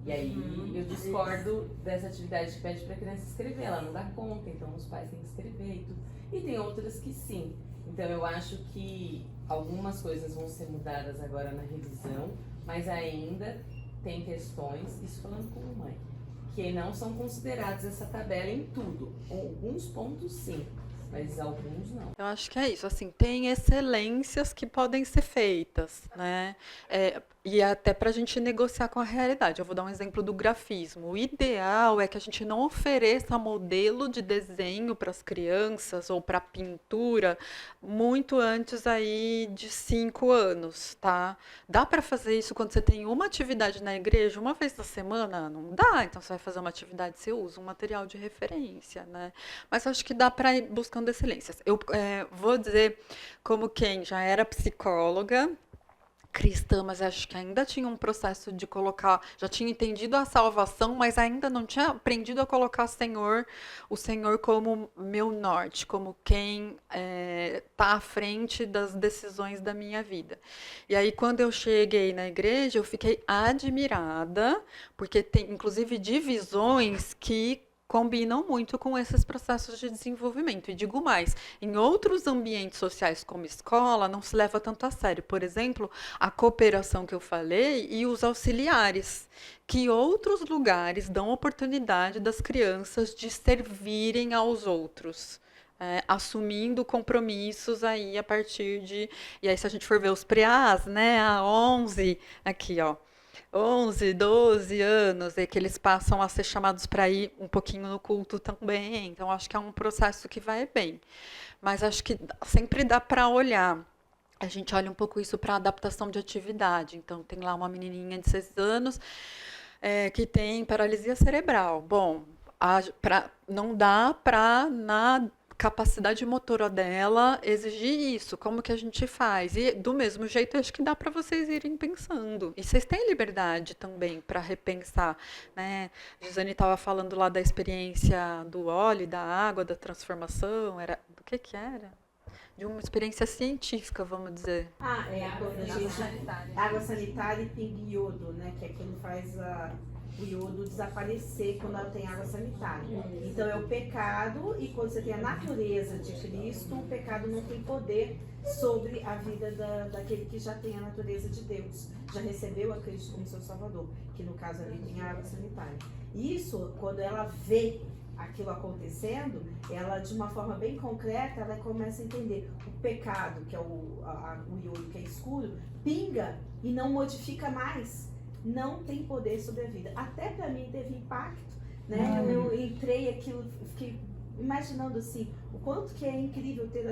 E aí eu discordo dessa atividade que pede para a criança escrever, ela não dá conta, então os pais têm que escrever e tudo. E tem outras que sim. Então eu acho que algumas coisas vão ser mudadas agora na revisão, mas ainda tem questões, isso falando como mãe, que não são consideradas essa tabela em tudo. Alguns pontos sim, mas alguns não. Eu acho que é isso, assim, tem excelências que podem ser feitas, né? E até para a gente negociar com a realidade. Eu vou dar um exemplo do grafismo. O ideal é que a gente não ofereça modelo de desenho para as crianças ou para pintura muito antes aí de 5 anos, tá? Dá para fazer isso quando você tem uma atividade na igreja, uma vez na semana? Não dá, então você vai fazer uma atividade, você usa um material de referência, né? Mas acho que dá para ir buscando excelências. Eu vou dizer, como quem já era psicóloga, cristã, mas acho que ainda tinha um processo de colocar, já tinha entendido a salvação, mas ainda não tinha aprendido a colocar o Senhor como meu norte, como quem está à frente das decisões da minha vida. E aí, quando eu cheguei na igreja, eu fiquei admirada, porque tem, inclusive, divisões que combinam muito com esses processos de desenvolvimento. E digo mais, em outros ambientes sociais como escola, não se leva tanto a sério. Por exemplo, a cooperação que eu falei e os auxiliares, que outros lugares dão oportunidade das crianças de servirem aos outros. Assumindo compromissos aí a partir de... E aí, se a gente for ver os preás, né, a 11, aqui, ó, 11, 12 anos, e que eles passam a ser chamados para ir um pouquinho no culto também. Então, acho que é um processo que vai bem. Mas acho que sempre dá para olhar. A gente olha um pouco isso para adaptação de atividade. Então, tem lá uma menininha de 6 anos que tem paralisia cerebral. Bom, não dá para, na capacidade motora dela, exigir isso. Como que a gente faz? E do mesmo jeito, acho que dá para vocês irem pensando. E vocês têm liberdade também para repensar, né? Gisane estava falando lá da experiência do óleo, da água, da transformação. Era do que era? De uma experiência científica, vamos dizer. Quando a gente... Água sanitária e pingue iodo, né? Que é quando faz o iodo desaparecer quando ela tem água sanitária. Então é o pecado, e quando você tem a natureza de Cristo, o pecado não tem poder sobre a vida daquele que já tem a natureza de Deus, já recebeu a Cristo como seu Salvador, que no caso ali tem a água sanitária. Isso, quando ela vê aquilo acontecendo, ela de uma forma bem concreta, ela começa a entender o pecado, que é o iodo que é escuro, pinga e não modifica mais, não tem poder sobre a vida. Até para mim teve impacto, né? Eu entrei aqui, fiquei imaginando assim, o quanto que é incrível ter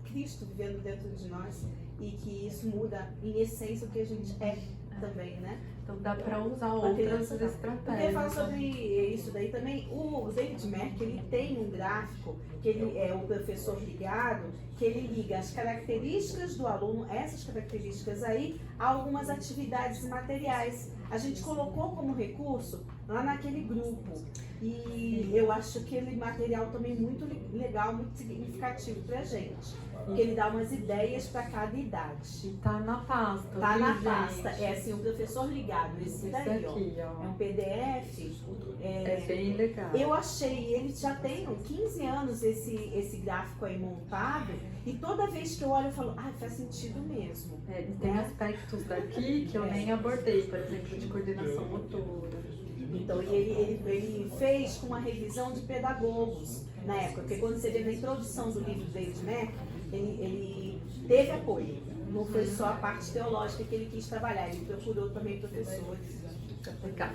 Cristo vivendo dentro de nós, e que isso muda em essência o que a gente é também, né? Então dá para usar outras estratégias. Eu queria falar sobre isso daí também. O David Merck, ele tem um gráfico, que ele é o professor ligado, que ele liga as características do aluno, essas características aí, a algumas atividades materiais. A gente colocou como recurso lá naquele grupo. E eu acho aquele material também muito legal, muito significativo pra gente. Porque ele dá umas ideias para cada idade. Tá na pasta. Tá na gente? pasta. É assim, o professor ligado. Esse daí, aqui, ó. É um PDF. É bem legal. Eu achei, ele já tem 15 anos esse gráfico aí montado. E toda vez que eu olho, eu falo, faz sentido mesmo. Ele tem aspectos daqui que eu nem abordei, por exemplo, de coordenação motora. Então, ele fez com uma revisão de pedagogos na época, porque quando você vê na introdução do livro do David Merck, ele teve apoio, não foi só a parte teológica que ele quis trabalhar, ele procurou também professores para aplicar.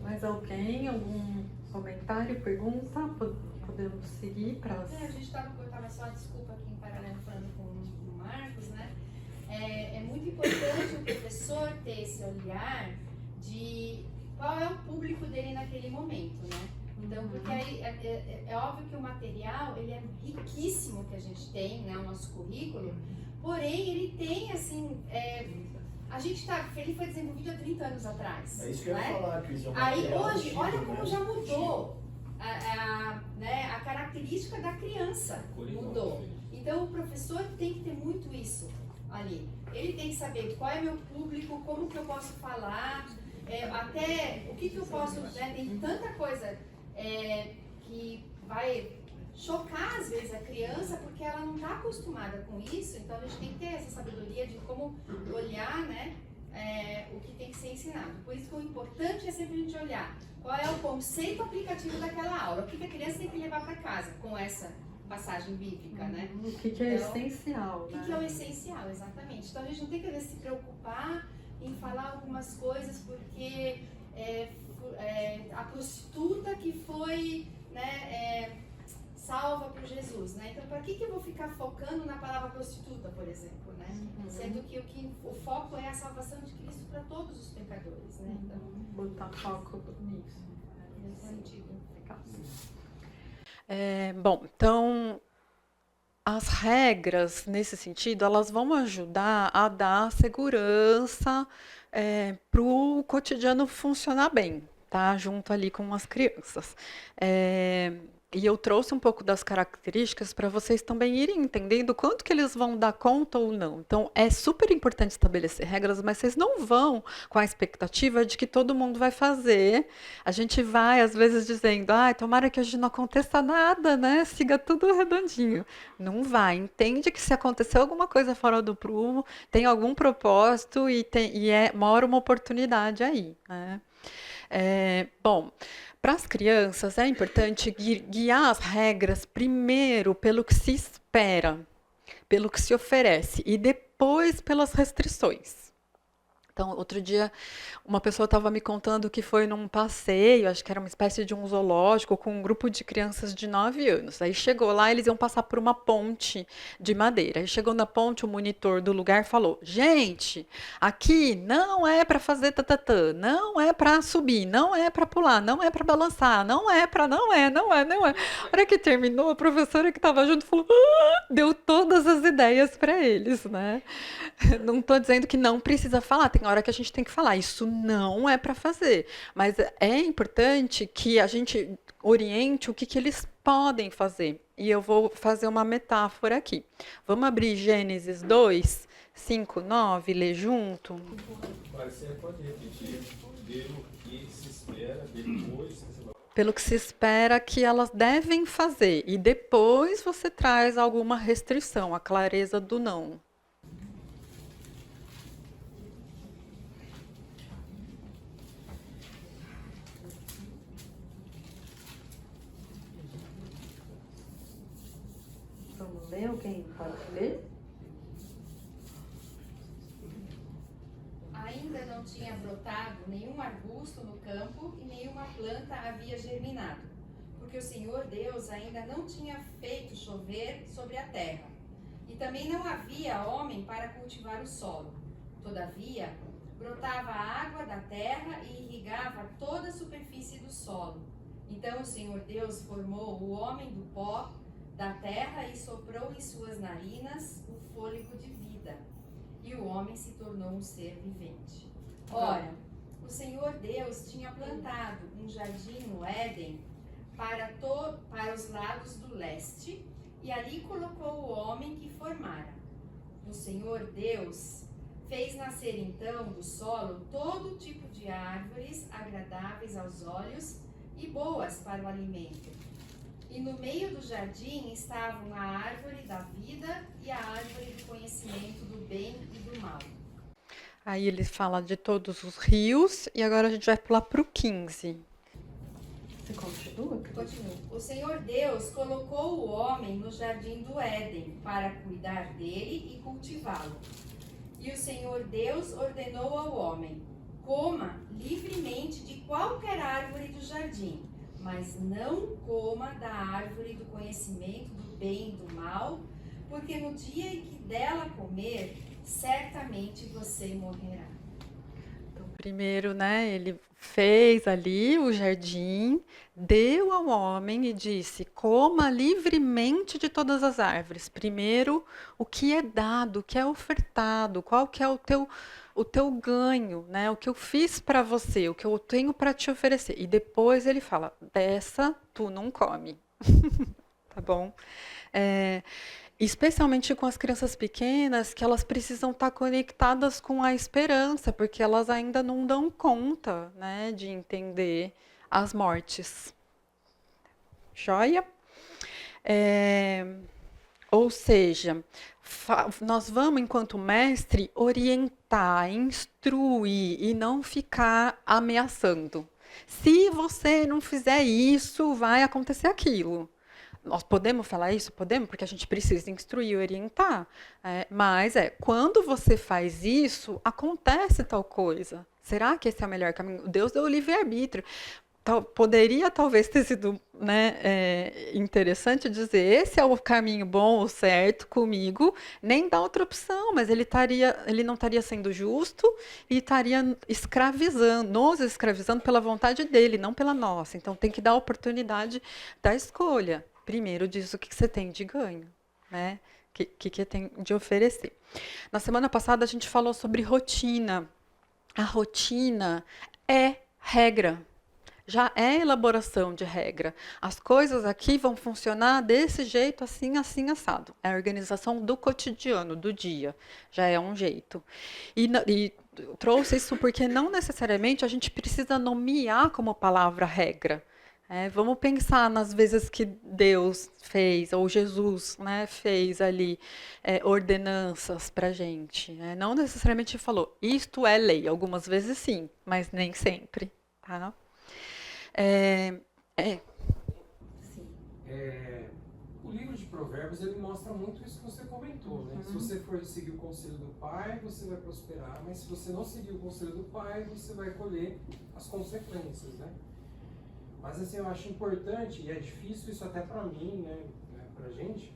Mais alguém? Algum comentário, pergunta? Podemos seguir para as... A gente estava só, desculpa aqui em paralelo falando com o Marcos, né? É muito importante o professor ter esse olhar de qual é o público dele naquele momento, né? Então, porque aí é óbvio que o material, ele é riquíssimo que a gente tem, né, o nosso currículo, porém ele tem, assim, ele foi desenvolvido há 30 anos atrás. É isso que eu ia né? falar, Cris. Aí hoje, olha como já mudou a característica da criança, mudou. Então o professor tem que ter muito isso ali. Ele tem que saber qual é meu público, como que eu posso falar, até o que eu posso, né, tem tanta coisa que vai chocar às vezes a criança porque ela não está acostumada com isso, então a gente tem que ter essa sabedoria de como olhar, né, o que tem que ser ensinado. Por isso que o importante é sempre a gente olhar qual é o conceito aplicativo daquela aula, o que a criança tem que levar para casa com essa passagem bíblica, né? O que é essencial, né? O que é o essencial, exatamente. Então a gente não tem que se preocupar em falar algumas coisas porque a prostituta que foi, né, salva por Jesus, né? Então, para que eu vou ficar focando na palavra prostituta, por exemplo, né? Sendo que o foco é a salvação de Cristo para todos os pecadores, né? Então, botar foco nisso. Nesse sentido. Bom, então as regras nesse sentido, elas vão ajudar a dar segurança para o cotidiano funcionar bem, tá? Junto ali com as crianças. E eu trouxe um pouco das características para vocês também irem entendendo quanto que eles vão dar conta ou não. Então, é super importante estabelecer regras, mas vocês não vão com a expectativa de que todo mundo vai fazer. A gente vai, às vezes, dizendo, tomara que hoje não aconteça nada, né? Siga tudo redondinho. Não vai. Entende que se acontecer alguma coisa fora do prumo, tem algum propósito e mora uma oportunidade aí, né? Bom, para as crianças é importante guiar as regras primeiro pelo que se espera, pelo que se oferece e depois pelas restrições. Então, outro dia, uma pessoa estava me contando que foi num passeio, acho que era uma espécie de um zoológico, com um grupo de crianças de 9 anos. Aí chegou lá, eles iam passar por uma ponte de madeira. Aí chegou na ponte, o monitor do lugar falou: gente, aqui não é para fazer tatatã, não é para subir, não é para pular, não é para balançar, não é para, não é. A hora que terminou, a professora que estava junto falou: deu todas as ideias para eles, né? Não estou dizendo que não precisa falar, tem hora que a gente tem que falar, isso não é para fazer. Mas é importante que a gente oriente o que eles podem fazer. E eu vou fazer uma metáfora aqui. Vamos abrir Gênesis 2, 5, 9, ler junto? Mas você pode repetir pelo que se espera depois. Pelo que se espera que elas devem fazer. E depois você traz alguma restrição, a clareza do não. Vamos ler? Alguém pode ler? Ainda não tinha brotado nenhum arbusto no campo e nenhuma planta havia germinado, porque o Senhor Deus ainda não tinha feito chover sobre a terra. E também não havia homem para cultivar o solo. Todavia, brotava a água da terra e irrigava toda a superfície do solo. Então o Senhor Deus formou o homem do pó da terra e soprou em suas narinas o fôlego de vida. E o homem se tornou um ser vivente. Ora, o Senhor Deus tinha plantado um jardim no Éden para os lados do leste, e ali colocou o homem que formara. O Senhor Deus fez nascer então do solo todo tipo de árvores agradáveis aos olhos e boas para o alimento. E no meio do jardim estavam a árvore da vida e a árvore do conhecimento do bem e do mal. Aí ele fala de todos os rios, e agora a gente vai pular para o 15. Você continua? Continuo. O Senhor Deus colocou o homem no jardim do Éden para cuidar dele e cultivá-lo. E o Senhor Deus ordenou ao homem: coma livremente de qualquer árvore do jardim, mas não coma da árvore do conhecimento do bem e do mal, porque no dia em que dela comer, certamente você morrerá. Então, primeiro, né, ele fez ali o jardim, deu ao homem e disse: coma livremente de todas as árvores. Primeiro, o que é dado, o que é ofertado, qual que é o teu ganho, né? O que eu fiz para você, o que eu tenho para te oferecer. E depois ele fala: dessa tu não come. Tá bom? Especialmente com as crianças pequenas, que elas precisam estar conectadas com a esperança, porque elas ainda não dão conta, né, de entender as mortes. Joia? Ou seja, nós vamos, enquanto mestre, orientar, instruir e não ficar ameaçando. Se você não fizer isso, vai acontecer aquilo. Nós podemos falar isso? Podemos, porque a gente precisa instruir e orientar. Mas quando você faz isso, acontece tal coisa. Será que esse é o melhor caminho? Deus deu o livre-arbítrio. Poderia talvez ter sido, né, interessante dizer: esse é o caminho bom, o certo comigo, nem dá outra opção, mas ele não estaria sendo justo e estaria nos escravizando pela vontade dele, não pela nossa. Então tem que dar a oportunidade da escolha. Primeiro diz o que você tem de ganho, né? O que tem de oferecer. Na semana passada a gente falou sobre rotina. A rotina é regra. Já é elaboração de regra. As coisas aqui vão funcionar desse jeito, assim, assim, assado. É a organização do cotidiano, do dia. Já é um jeito. E trouxe isso porque não necessariamente a gente precisa nomear como palavra regra. Vamos pensar nas vezes que Deus fez, ou Jesus, né, fez ali ordenanças para a gente. Não necessariamente falou: isto é lei. Algumas vezes sim, mas nem sempre. Tá? O livro de Provérbios, ele mostra muito isso que você comentou, né? Se você for seguir o conselho do pai, você vai prosperar, mas se você não seguir o conselho do pai, você vai colher as consequências, né? Mas assim, eu acho importante, e é difícil isso até pra mim, né, pra gente,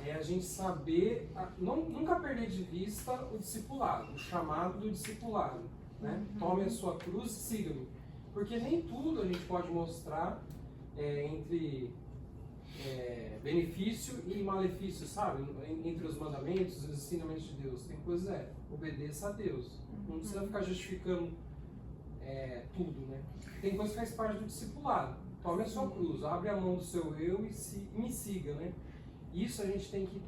é a gente saber, nunca perder de vista o discipulado, o chamado do discipulado, né? Tome a sua cruz e siga-me. Porque nem tudo a gente pode mostrar entre benefício e malefício, sabe? Entre os mandamentos e os ensinamentos de Deus. Tem coisa, obedeça a Deus. Não precisa ficar justificando tudo, né? Tem coisa que faz parte do discipulado. Tome a sua cruz, abre a mão do seu eu e me siga, né? Isso a gente tem que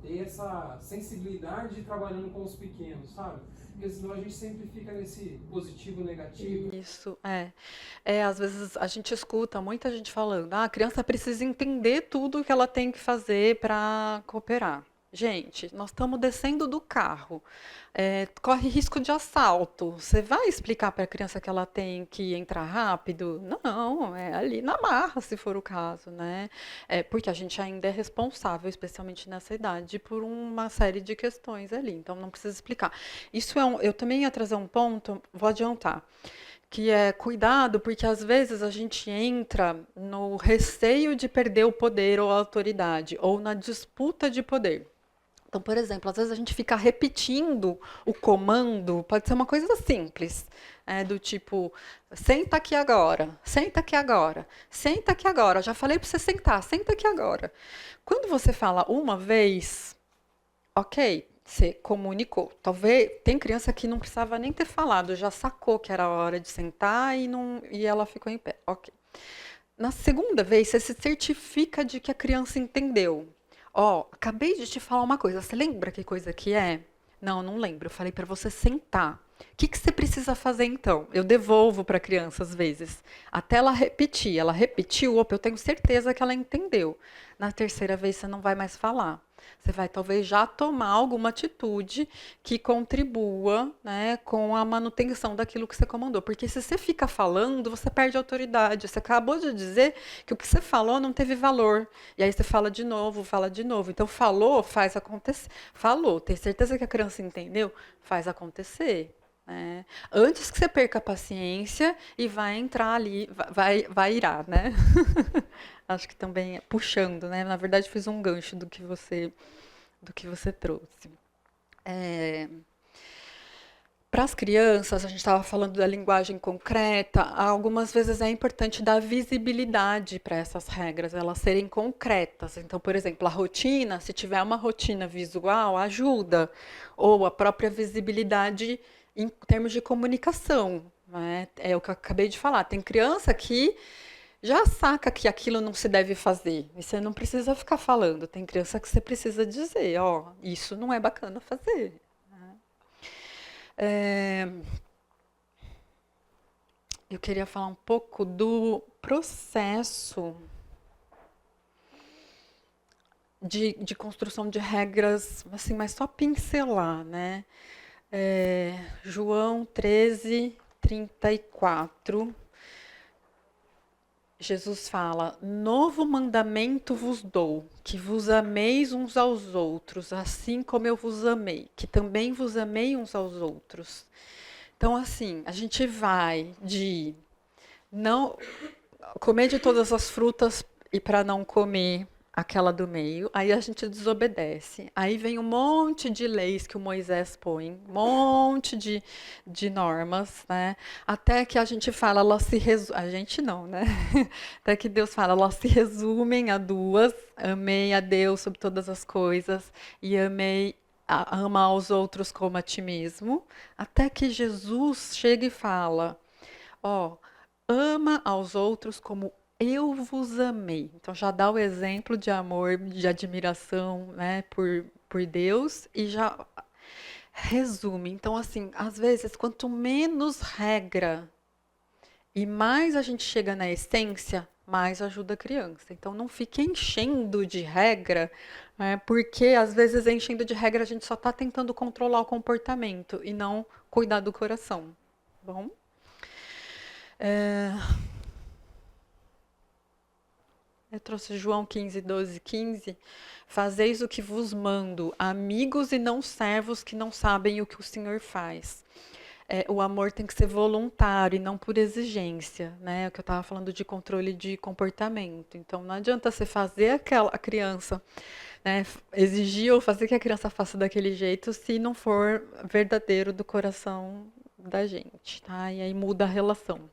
ter essa sensibilidade de ir trabalhando com os pequenos, sabe? Porque senão a gente sempre fica nesse positivo, negativo. Isso, às vezes a gente escuta muita gente falando, a criança precisa entender tudo o que ela tem que fazer para cooperar. Gente, nós estamos descendo do carro, corre risco de assalto. Você vai explicar para a criança que ela tem que entrar rápido? Não, é ali na marra, se for o caso, né? Porque a gente ainda é responsável, especialmente nessa idade, por uma série de questões ali. Então, não precisa explicar. Isso eu também ia trazer um ponto, vou adiantar, que é cuidado, porque às vezes a gente entra no receio de perder o poder ou a autoridade, ou na disputa de poder. Então, por exemplo, às vezes a gente fica repetindo o comando, pode ser uma coisa simples, do tipo, senta aqui agora, senta aqui agora, senta aqui agora, já falei para você sentar, senta aqui agora. Quando você fala uma vez, ok, você comunicou. Talvez, tem criança que não precisava nem ter falado, já sacou que era a hora de sentar e ela ficou em pé, ok. Na segunda vez, você se certifica de que a criança entendeu. Acabei de te falar uma coisa. Você lembra que coisa que é? Não, não lembro. Eu falei para você sentar. O que você precisa fazer então? Eu devolvo para a criança às vezes. Até ela repetir. Ela repetiu, eu tenho certeza que ela entendeu. Na terceira vez você não vai mais falar. Você vai talvez já tomar alguma atitude que contribua, né, com a manutenção daquilo que você comandou. Porque se você fica falando, você perde a autoridade. Você acabou de dizer que o que você falou não teve valor. E aí você fala de novo, fala de novo. Então, falou, faz acontecer. Falou, tem certeza que a criança entendeu? Faz acontecer. Antes que você perca a paciência e vai entrar ali, vai irar, né? Acho que também puxando, né? Na verdade, fiz um gancho do que você trouxe. Para as crianças, a gente estava falando da linguagem concreta, algumas vezes é importante dar visibilidade para essas regras, elas serem concretas. Então, por exemplo, a rotina, se tiver uma rotina visual, ajuda. Ou a própria visibilidade em termos de comunicação, né? É o que eu acabei de falar. Tem criança que já saca que aquilo não se deve fazer. E você não precisa ficar falando. Tem criança que você precisa dizer, isso não é bacana fazer. Eu queria falar um pouco do processo de construção de regras, assim, mas só pincelar, né? João 13:34. Jesus fala, novo mandamento vos dou, que vos ameis uns aos outros, assim como eu vos amei, que também vos amei uns aos outros. Então, assim, a gente vai de não comer de todas as frutas e para não comer aquela do meio, aí a gente desobedece. Aí vem um monte de leis que o Moisés põe, um monte de normas, né? Até que a gente fala, a gente não, né? Até que Deus fala, elas se resumem a duas, amei a Deus sobre todas as coisas e ama aos outros como a ti mesmo, até que Jesus chega e fala, ama aos outros como eu vos amei. Então já dá o exemplo de amor, de admiração, né, por Deus e já resume. Então, assim, às vezes, quanto menos regra e mais a gente chega na essência, mais ajuda a criança. Então, não fique enchendo de regra, né, porque às vezes enchendo de regra a gente só está tentando controlar o comportamento e não cuidar do coração. Bom? Eu trouxe João 15, 12, 15. Fazeis o que vos mando, amigos e não servos que não sabem o que o Senhor faz. O amor tem que ser voluntário e não por exigência, né? O que eu estava falando de controle de comportamento. Então, não adianta você fazer a criança, né, exigir ou fazer que a criança faça daquele jeito se não for verdadeiro do coração da gente, tá? E aí muda a relação.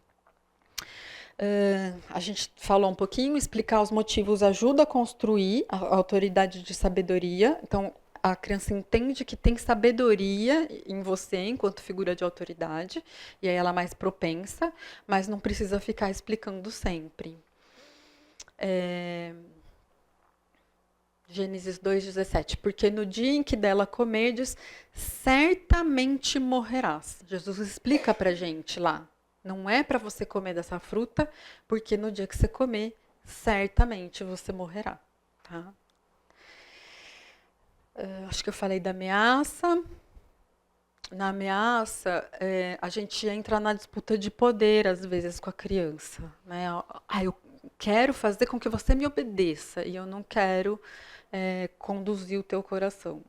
A gente falou um pouquinho, explicar os motivos ajuda a construir a autoridade de sabedoria. Então, a criança entende que tem sabedoria em você enquanto figura de autoridade, e aí ela é mais propensa, mas não precisa ficar explicando sempre. Gênesis 2,17. Porque no dia em que dela comerdes, certamente morrerás. Jesus explica pra gente lá. Não é para você comer dessa fruta, porque no dia que você comer, certamente você morrerá. Tá? Acho que eu falei da ameaça. Na ameaça, a gente entra na disputa de poder, às vezes, com a criança. Né? Eu quero fazer com que você me obedeça, e eu não quero conduzir o teu coração.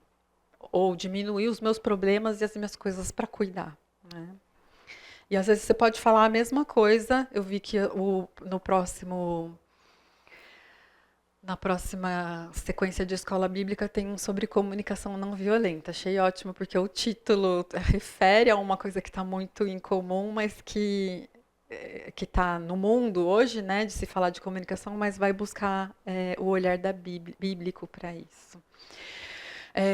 Ou diminuir os meus problemas e as minhas coisas para cuidar. Né? E às vezes você pode falar a mesma coisa. Eu vi que na próxima sequência de escola bíblica tem um sobre comunicação não violenta. Achei ótimo, porque o título refere a uma coisa que está muito incomum, mas que está no mundo hoje, né, de se falar de comunicação, mas vai buscar o olhar bíblico para isso.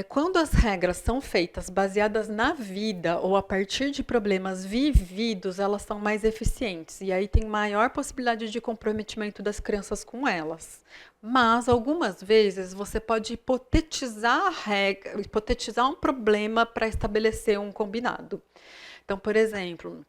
Quando as regras são feitas baseadas na vida ou a partir de problemas vividos, elas são mais eficientes. E aí tem maior possibilidade de comprometimento das crianças com elas. Mas, algumas vezes, você pode hipotetizar a regra, hipotetizar um problema para estabelecer um combinado. Então, por exemplo,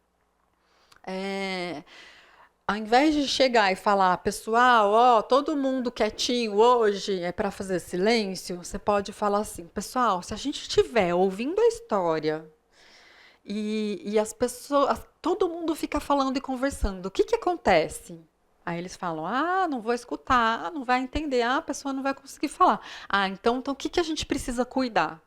ao invés de chegar e falar, pessoal, todo mundo quietinho hoje é para fazer silêncio, você pode falar assim, pessoal, se a gente estiver ouvindo a história e as pessoas, todo mundo fica falando e conversando, o que acontece? Aí eles falam, não vou escutar, não vai entender, a pessoa não vai conseguir falar. Então o que a gente precisa cuidar?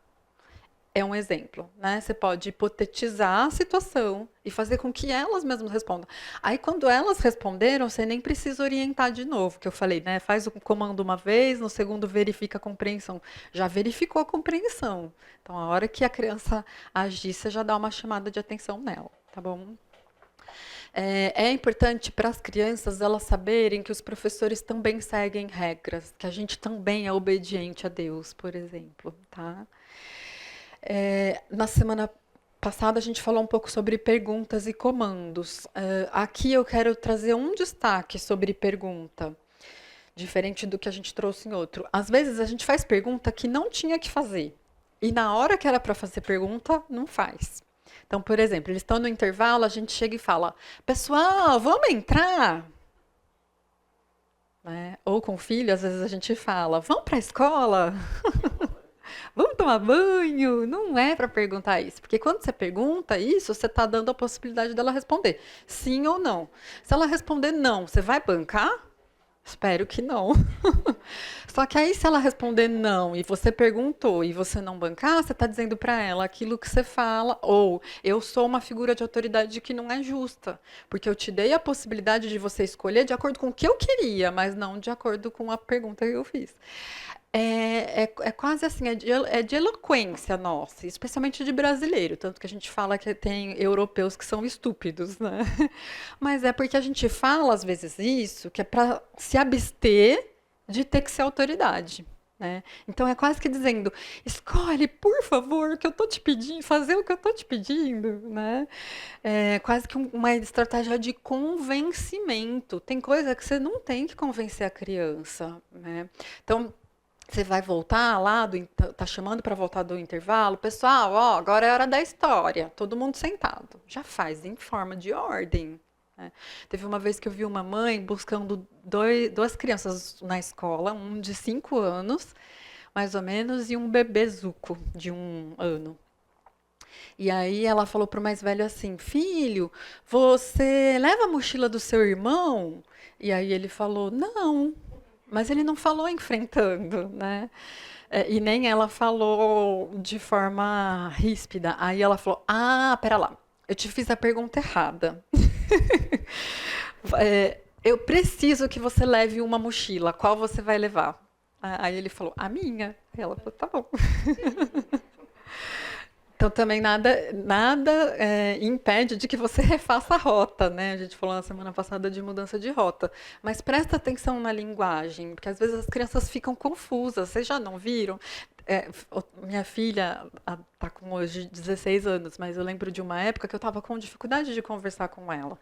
É um exemplo, né? Você pode hipotetizar a situação e fazer com que elas mesmas respondam. Aí, quando elas responderam, você nem precisa orientar de novo, que eu falei, né? Faz o comando uma vez, no segundo verifica a compreensão. Já verificou a compreensão. Então, a hora que a criança agir, você já dá uma chamada de atenção nela, tá bom? É importante para as crianças elas saberem que os professores também seguem regras, que a gente também é obediente a Deus, por exemplo, tá? Na semana passada a gente falou um pouco sobre perguntas e comandos. Aqui eu quero trazer um destaque sobre pergunta, diferente do que a gente trouxe em outro. Às vezes a gente faz pergunta que não tinha que fazer, e na hora que era para fazer pergunta, não faz. Então, por exemplo, eles estão no intervalo, a gente chega e fala, pessoal, vamos entrar? Né? Ou com o filho, às vezes a gente fala, vamos para a escola? Vamos tomar banho? Não é para perguntar isso. Porque quando você pergunta isso, você está dando a possibilidade dela responder sim ou não. Se ela responder não, você vai bancar? Espero que não. Só que aí, se ela responder não e você perguntou e você não bancar, você está dizendo para ela aquilo que você fala, ou eu sou uma figura de autoridade que não é justa, porque eu te dei a possibilidade de você escolher de acordo com o que eu queria, mas não de acordo com a pergunta que eu fiz. É quase assim, é de eloquência nossa, especialmente de brasileiro, tanto que a gente fala que tem europeus que são estúpidos, né? Mas é porque a gente fala, às vezes, isso, que é para se abster de ter que ser autoridade. Né? Então é quase que dizendo, escolhe, por favor, o que eu estou te pedindo, fazer o que eu estou te pedindo. Né? É quase que uma estratégia de convencimento. Tem coisa que você não tem que convencer a criança. Né? Então, você vai voltar lá, tá chamando para voltar do intervalo, pessoal, agora é hora da história, todo mundo sentado. Já faz em forma de ordem. Né? Teve uma vez que eu vi uma mãe buscando duas crianças na escola, um de 5 anos, mais ou menos, e um bebezuco de 1 ano. E aí ela falou para o mais velho assim, filho, você leva a mochila do seu irmão? E aí ele falou, não. Mas ele não falou enfrentando, né? E nem ela falou de forma ríspida. Aí ela falou: Ah, pera lá, eu te fiz a pergunta errada. Eu preciso que você leve uma mochila. Qual você vai levar? Aí ele falou: A minha. Aí ela falou: Tá bom. Então também nada impede de que você refaça a rota, né? A gente falou na semana passada de mudança de rota. Mas presta atenção na linguagem, porque às vezes as crianças ficam confusas. Vocês já não viram? Minha filha está com hoje 16 anos, mas eu lembro de uma época que eu estava com dificuldade de conversar com ela.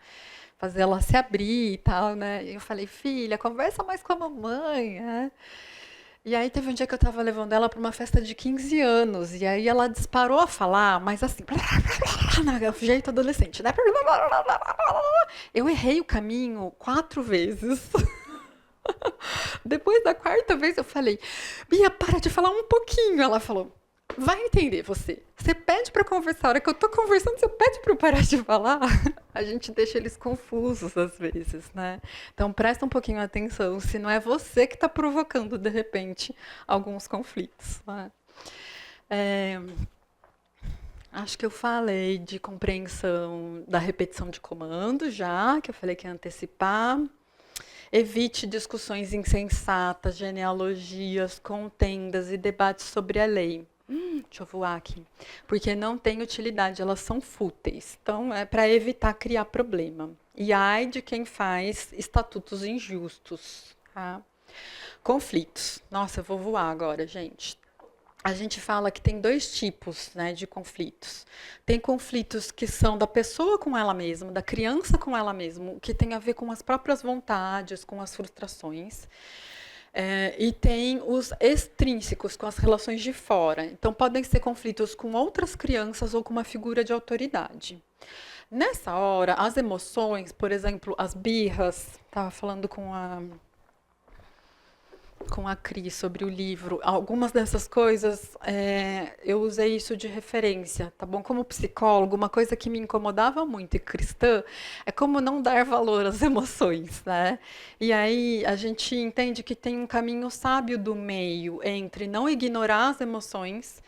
Fazer ela se abrir e tal, né? E eu falei: Filha, conversa mais com a mamãe, né? E aí teve um dia que eu estava levando ela para uma festa de 15 anos, e aí ela disparou a falar, mas assim, no jeito adolescente, né? Eu errei o caminho 4 vezes. Depois da 4ª vez eu falei: Bia, para de falar um pouquinho. Ela falou: Vai entender você. Você pede para conversar. A hora que eu tô conversando, você pede para eu parar de falar. A gente deixa eles confusos às vezes, né? Então presta um pouquinho atenção, se não é você que está provocando, de repente, alguns conflitos, né? Acho que eu falei de compreensão da repetição de comando já, que eu falei que ia antecipar. Evite discussões insensatas, genealogias, contendas e debates sobre a lei. Deixa eu voar aqui. Porque não tem utilidade, elas são fúteis. Então, é para evitar criar problema. E ai de quem faz estatutos injustos. Tá? Conflitos. Nossa, eu vou voar agora, gente. A gente fala que tem 2 tipos, né, de conflitos. Tem conflitos que são da pessoa com ela mesma, da criança com ela mesma, que tem a ver com as próprias vontades, com as frustrações. E tem os extrínsecos, com as relações de fora. Então, podem ser conflitos com outras crianças ou com uma figura de autoridade. Nessa hora, as emoções, por exemplo, as birras, estava falando com a Cris sobre o livro, algumas dessas coisas, eu usei isso de referência, tá bom? Como psicólogo, uma coisa que me incomodava muito, e cristã, é como não dar valor às emoções, né? E aí a gente entende que tem um caminho sábio do meio entre não ignorar as emoções,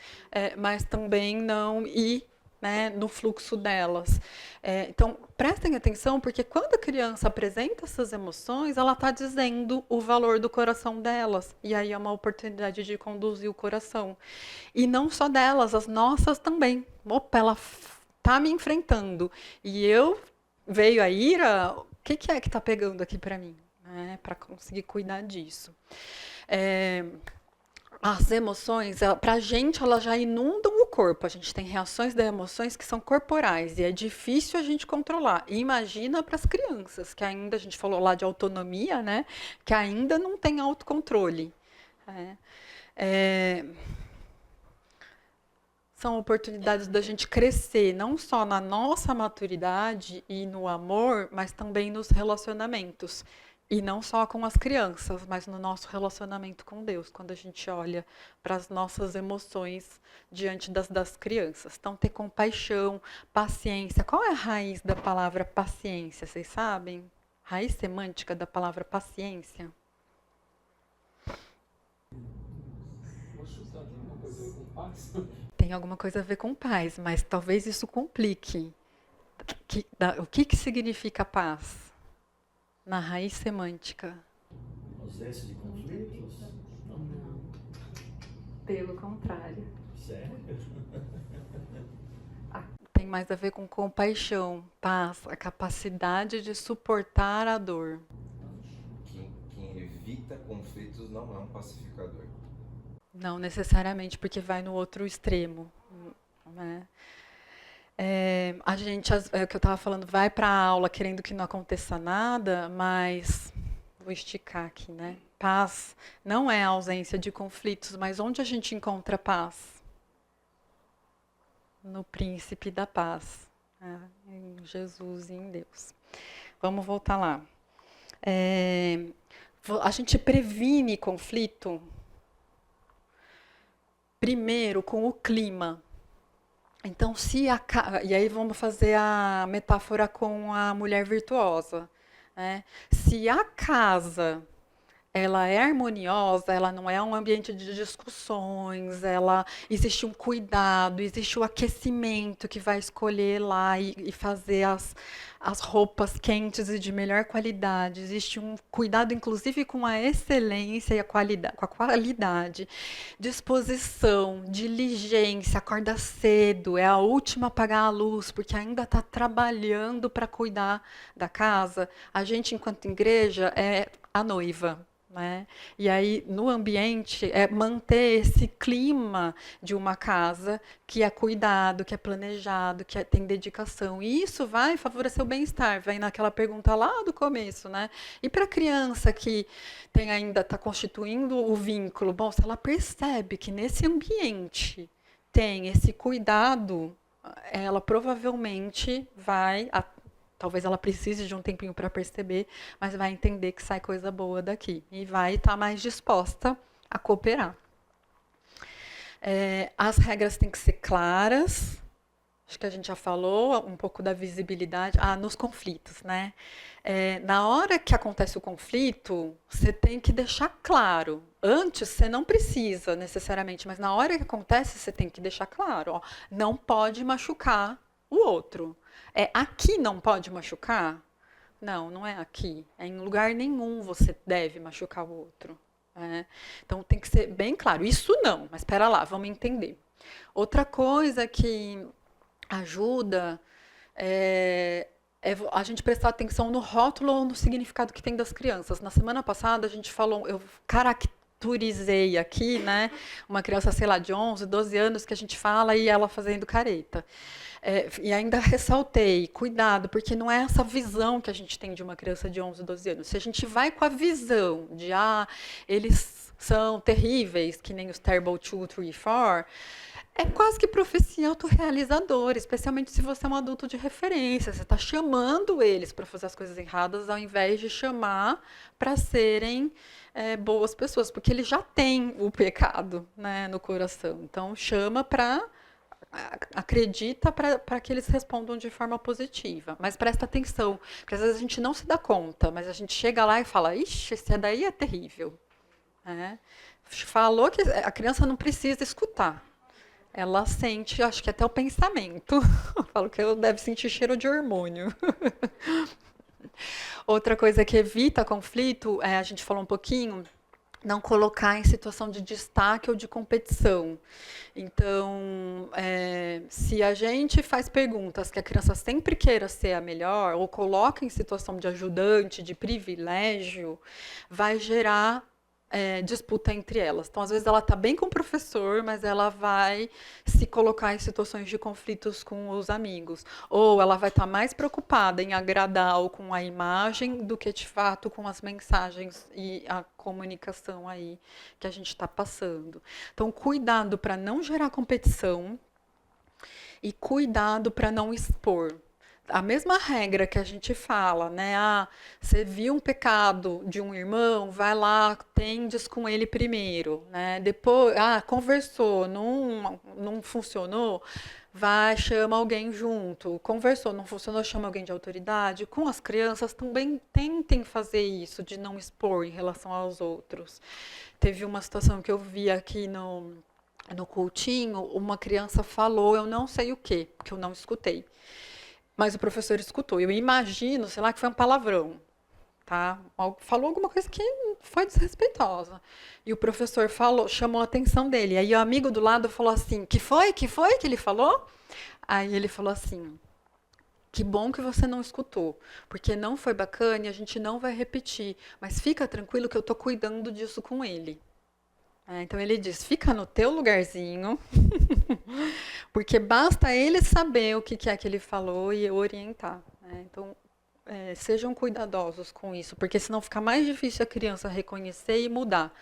mas também não ir, né, no fluxo delas. Então, prestem atenção, porque quando a criança apresenta essas emoções, ela está dizendo o valor do coração delas. E aí é uma oportunidade de conduzir o coração. E não só delas, as nossas também. Opa, ela está me enfrentando. E veio a ira, o que é que está pegando aqui para mim? Para conseguir cuidar disso. As emoções, para a gente, elas já inundam o corpo. A gente tem reações de emoções que são corporais e é difícil a gente controlar. E imagina para as crianças, que ainda, a gente falou lá de autonomia, né? Que ainda não tem autocontrole. São oportunidades da gente crescer, não só na nossa maturidade e no amor, mas também nos relacionamentos. E não só com as crianças, mas no nosso relacionamento com Deus, quando a gente olha para as nossas emoções diante das crianças. Então, ter compaixão, paciência. Qual é a raiz da palavra paciência? Vocês sabem? Raiz semântica da palavra paciência? Vou chutar, tem alguma coisa a ver com paz? Tem alguma coisa a ver com paz, mas talvez isso complique. O que significa paz? Na raiz semântica. Ausência de conflitos? Não. Pelo contrário. Sério? Tem mais a ver com compaixão, paz, a capacidade de suportar a dor. Quem evita conflitos não é um pacificador. Não necessariamente, porque vai no outro extremo, né? A gente, é o que eu estava falando, vai para a aula querendo que não aconteça nada, mas vou esticar aqui, né? Paz não é a ausência de conflitos, mas onde a gente encontra paz? No príncipe da paz, né? Em Jesus e em Deus. Vamos voltar lá. A gente previne conflito primeiro com o clima. Então, e aí vamos fazer a metáfora com a mulher virtuosa, né? Se a casa ela é harmoniosa, ela não é um ambiente de discussões, ela existe um cuidado, existe o aquecimento que vai escolher lá e fazer as roupas quentes e de melhor qualidade. Existe um cuidado, inclusive, com a excelência e com a qualidade. Disposição, diligência, acorda cedo, é a última a apagar a luz, porque ainda está trabalhando para cuidar da casa. A gente, enquanto igreja, é a noiva. Né? E aí, no ambiente, é manter esse clima de uma casa que é cuidado, que é planejado, que tem dedicação. E isso vai favorecer o bem-estar. Vem naquela pergunta lá do começo, né? E para a criança que ainda está constituindo o vínculo, bom, se ela percebe que nesse ambiente tem esse cuidado, ela provavelmente vai... Talvez ela precise de um tempinho para perceber, mas vai entender que sai coisa boa daqui e vai estar mais disposta a cooperar. As regras têm que ser claras. Acho que a gente já falou um pouco da visibilidade. Nos conflitos, né? Na hora que acontece o conflito, você tem que deixar claro. Antes, você não precisa necessariamente, mas na hora que acontece, você tem que deixar claro. Ó, não pode machucar o outro. Aqui não pode machucar? Não, não é aqui. Em lugar nenhum você deve machucar o outro. Então tem que ser bem claro. Isso não, mas espera lá, vamos entender. Outra coisa que ajuda é a gente prestar atenção no rótulo ou no significado que tem das crianças. Na semana passada a gente falou, eu caracterizei aqui, né, uma criança, sei lá, de 11, 12 anos que a gente fala e ela fazendo careta. E ainda ressaltei, cuidado, porque não é essa visão que a gente tem de uma criança de 11, 12 anos. Se a gente vai com a visão de, eles são terríveis, que nem os Terrible 2, 3, 4, é quase que profecia autorrealizadora, especialmente se você é um adulto de referência. Você está chamando eles para fazer as coisas erradas, ao invés de chamar para serem boas pessoas, porque eles já têm o pecado, né, no coração. Então, chama para... acredita para que eles respondam de forma positiva. Mas presta atenção, porque às vezes a gente não se dá conta, mas a gente chega lá e fala, ixi, esse daí é terrível. Falou que a criança não precisa escutar. Ela sente, acho que até o pensamento. Falo que ela deve sentir cheiro de hormônio. Outra coisa que evita conflito, a gente falou um pouquinho, não colocar em situação de destaque ou de competição. Então, se a gente faz perguntas que a criança sempre queira ser a melhor, ou coloca em situação de ajudante, de privilégio, vai gerar disputa entre elas. Então, às vezes, ela está bem com o professor, mas ela vai se colocar em situações de conflitos com os amigos. Ou ela vai estar mais preocupada em agradar ou com a imagem do que, de fato, com as mensagens e a comunicação aí que a gente está passando. Então, cuidado para não gerar competição e cuidado para não expor. A mesma regra que a gente fala, né? Você viu um pecado de um irmão, vai lá, tendes com ele primeiro, né? Depois, conversou, não funcionou, vai, chama alguém junto. Conversou, não funcionou, chama alguém de autoridade. Com as crianças também tentem fazer isso, de não expor em relação aos outros. Teve uma situação que eu vi aqui no cultinho, uma criança falou, eu não sei o quê, porque eu não escutei. Mas o professor escutou. Eu imagino, sei lá, que foi um palavrão. Tá? Falou alguma coisa que foi desrespeitosa. E o professor chamou a atenção dele. Aí o amigo do lado falou assim, que foi que ele falou? Aí ele falou assim, que bom que você não escutou, porque não foi bacana e a gente não vai repetir. Mas fica tranquilo que eu estou cuidando disso com ele. Então ele diz, fica no teu lugarzinho, porque basta ele saber o que é que ele falou e orientar. Então, sejam cuidadosos com isso, porque senão fica mais difícil a criança reconhecer e mudar.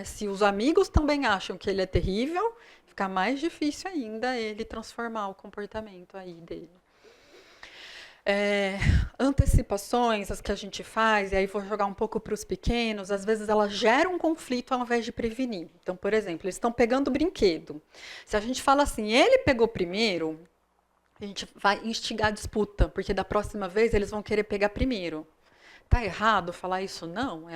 Se os amigos também acham que ele é terrível, fica mais difícil ainda ele transformar o comportamento aí dele. Antecipações, as que a gente faz, e aí vou jogar um pouco para os pequenos, às vezes elas geram um conflito ao invés de prevenir. Então, por exemplo, eles estão pegando o brinquedo. Se a gente fala assim, ele pegou primeiro, a gente vai instigar a disputa, porque da próxima vez eles vão querer pegar primeiro. Tá errado falar isso? Não,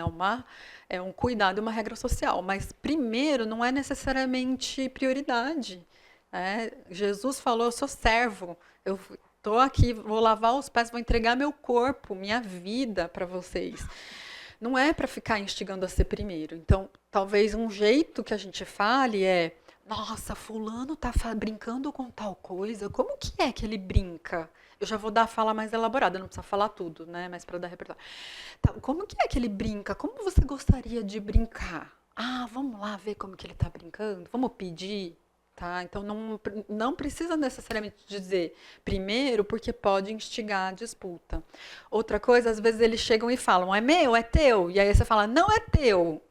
é um cuidado e uma regra social. Mas primeiro não é necessariamente prioridade. Né? Jesus falou, eu sou servo, eu estou aqui, vou lavar os pés, vou entregar meu corpo, minha vida para vocês. Não é para ficar instigando a ser primeiro. Então, talvez um jeito que a gente fale é, nossa, fulano tá brincando com tal coisa, como que é que ele brinca? Eu já vou dar a fala mais elaborada, não precisa falar tudo, né? Mas para dar repertório. Tá, como que é que ele brinca? Como você gostaria de brincar? Ah, vamos lá ver como que ele tá brincando? Vamos pedir? Tá? Então, não precisa necessariamente dizer primeiro, porque pode instigar a disputa. Outra coisa, às vezes eles chegam e falam, é meu, é teu. E aí você fala, não é teu.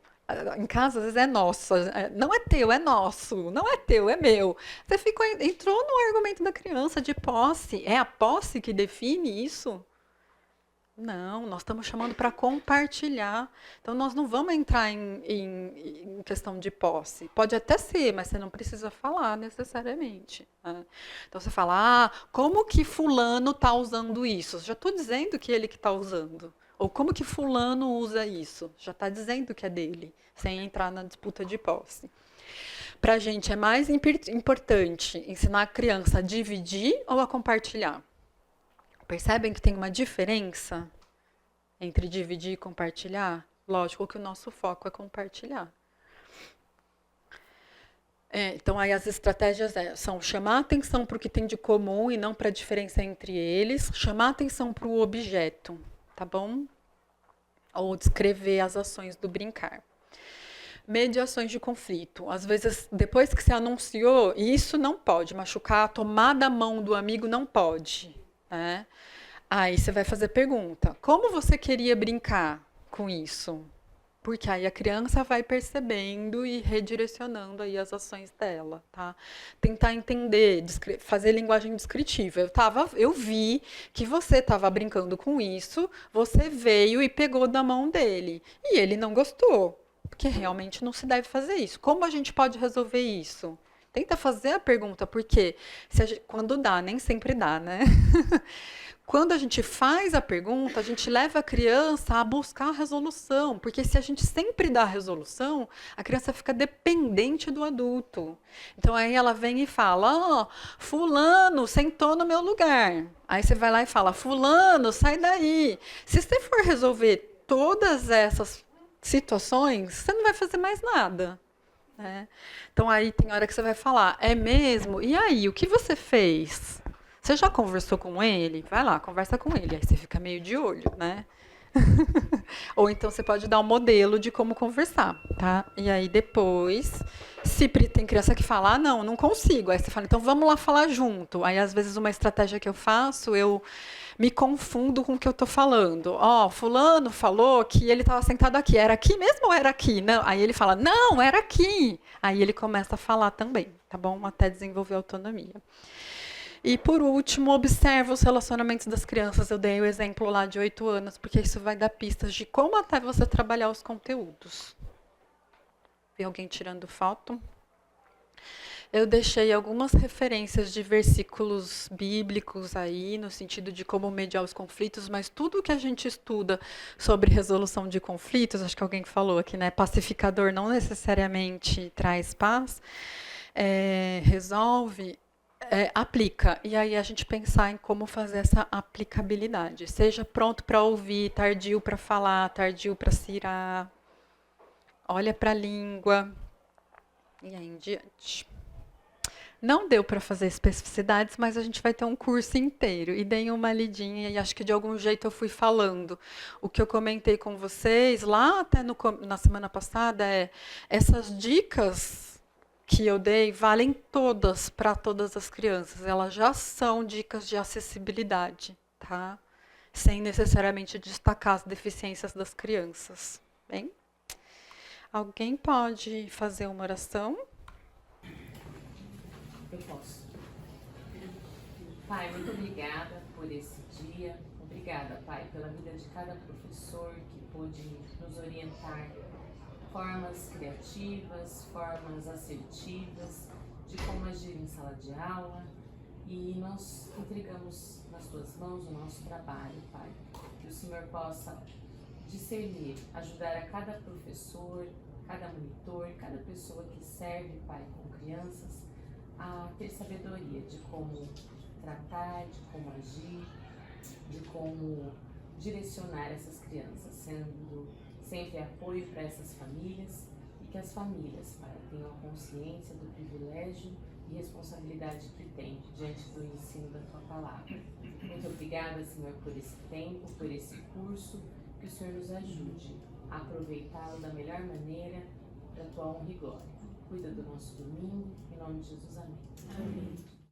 Em casa, às vezes é nosso. Não é teu, é nosso. Não é teu, é meu. Você entrou no argumento da criança de posse. É a posse que define isso? Não, nós estamos chamando para compartilhar. Então, nós não vamos entrar em questão de posse. Pode até ser, mas você não precisa falar necessariamente. Né? Então, você fala, como que fulano está usando isso? Já estou dizendo que ele que está usando. Ou como que fulano usa isso? Já está dizendo que é dele, sem entrar na disputa de posse. Para a gente, é mais importante ensinar a criança a dividir ou a compartilhar? Percebem que tem uma diferença entre dividir e compartilhar? Lógico que o nosso foco é compartilhar. Então, aí as estratégias são chamar a atenção para o que tem de comum e não para a diferença entre eles, chamar a atenção para o objeto, tá bom? Ou descrever as ações do brincar. Mediações de conflito. Às vezes, depois que você anunciou, isso não pode machucar, tomar da mão do amigo não pode. Né? Aí você vai fazer pergunta, como você queria brincar com isso? Porque aí a criança vai percebendo e redirecionando aí as ações dela, tá? Tentar entender, fazer linguagem descritiva. Eu vi que você estava brincando com isso, você veio e pegou da mão dele. E ele não gostou, porque realmente não se deve fazer isso. Como a gente pode resolver isso? Tenta fazer a pergunta, porque quando dá, nem sempre dá, né? Quando a gente faz a pergunta, a gente leva a criança a buscar a resolução, porque se a gente sempre dá a resolução, a criança fica dependente do adulto. Então aí ela vem e fala, fulano sentou no meu lugar. Aí você vai lá e fala, fulano, sai daí. Se você for resolver todas essas situações, você não vai fazer mais nada. Né? Então aí tem hora que você vai falar, é mesmo? E aí, o que você fez? Você já conversou com ele? Vai lá, conversa com ele. Aí você fica meio de olho, né? Ou então você pode dar um modelo de como conversar, tá? E aí depois, se tem criança que fala, não consigo. Aí você fala, então vamos lá falar junto. Aí às vezes uma estratégia que eu faço, eu me confundo com o que eu estou falando. Fulano falou que ele estava sentado aqui. Era aqui mesmo ou era aqui? Não. Aí ele fala, não, era aqui. Aí ele começa a falar também, tá bom? Até desenvolver autonomia. E, por último, observa os relacionamentos das crianças. Eu dei o exemplo lá de 8 anos, porque isso vai dar pistas de como até você trabalhar os conteúdos. Tem alguém tirando foto? Eu deixei algumas referências de versículos bíblicos aí, no sentido de como mediar os conflitos, mas tudo que a gente estuda sobre resolução de conflitos, acho que alguém falou aqui, né? Pacificador não necessariamente traz paz, resolve. Aplica. E aí a gente pensar em como fazer essa aplicabilidade. Seja pronto para ouvir, tardio para falar, tardio para se irar. Olha para a língua. E aí em diante. Não deu para fazer especificidades, mas a gente vai ter um curso inteiro. E dei uma lidinha e acho que de algum jeito eu fui falando. O que eu comentei com vocês lá até na semana passada essas dicas que eu dei valem todas para todas as crianças. Elas já são dicas de acessibilidade, tá? Sem necessariamente destacar as deficiências das crianças. Bem? Alguém pode fazer uma oração? Eu posso. Pai, muito obrigada por esse dia. Obrigada, Pai, pela vida de cada professor que pôde nos orientar. Formas criativas, formas assertivas de como agir em sala de aula, e nós entregamos nas tuas mãos o nosso trabalho, Pai. Que o Senhor possa discernir, ajudar a cada professor, cada monitor, cada pessoa que serve, Pai, com crianças, a ter sabedoria de como tratar, de como agir, de como direcionar essas crianças, sendo sempre apoio para essas famílias e que as famílias, Pai, tenham consciência do privilégio e responsabilidade que têm diante do ensino da Tua Palavra. Muito obrigada, Senhor, por esse tempo, por esse curso, que o Senhor nos ajude a aproveitá-lo da melhor maneira para a Tua honra e glória. Cuida do nosso domingo, em nome de Jesus, amém. Amém.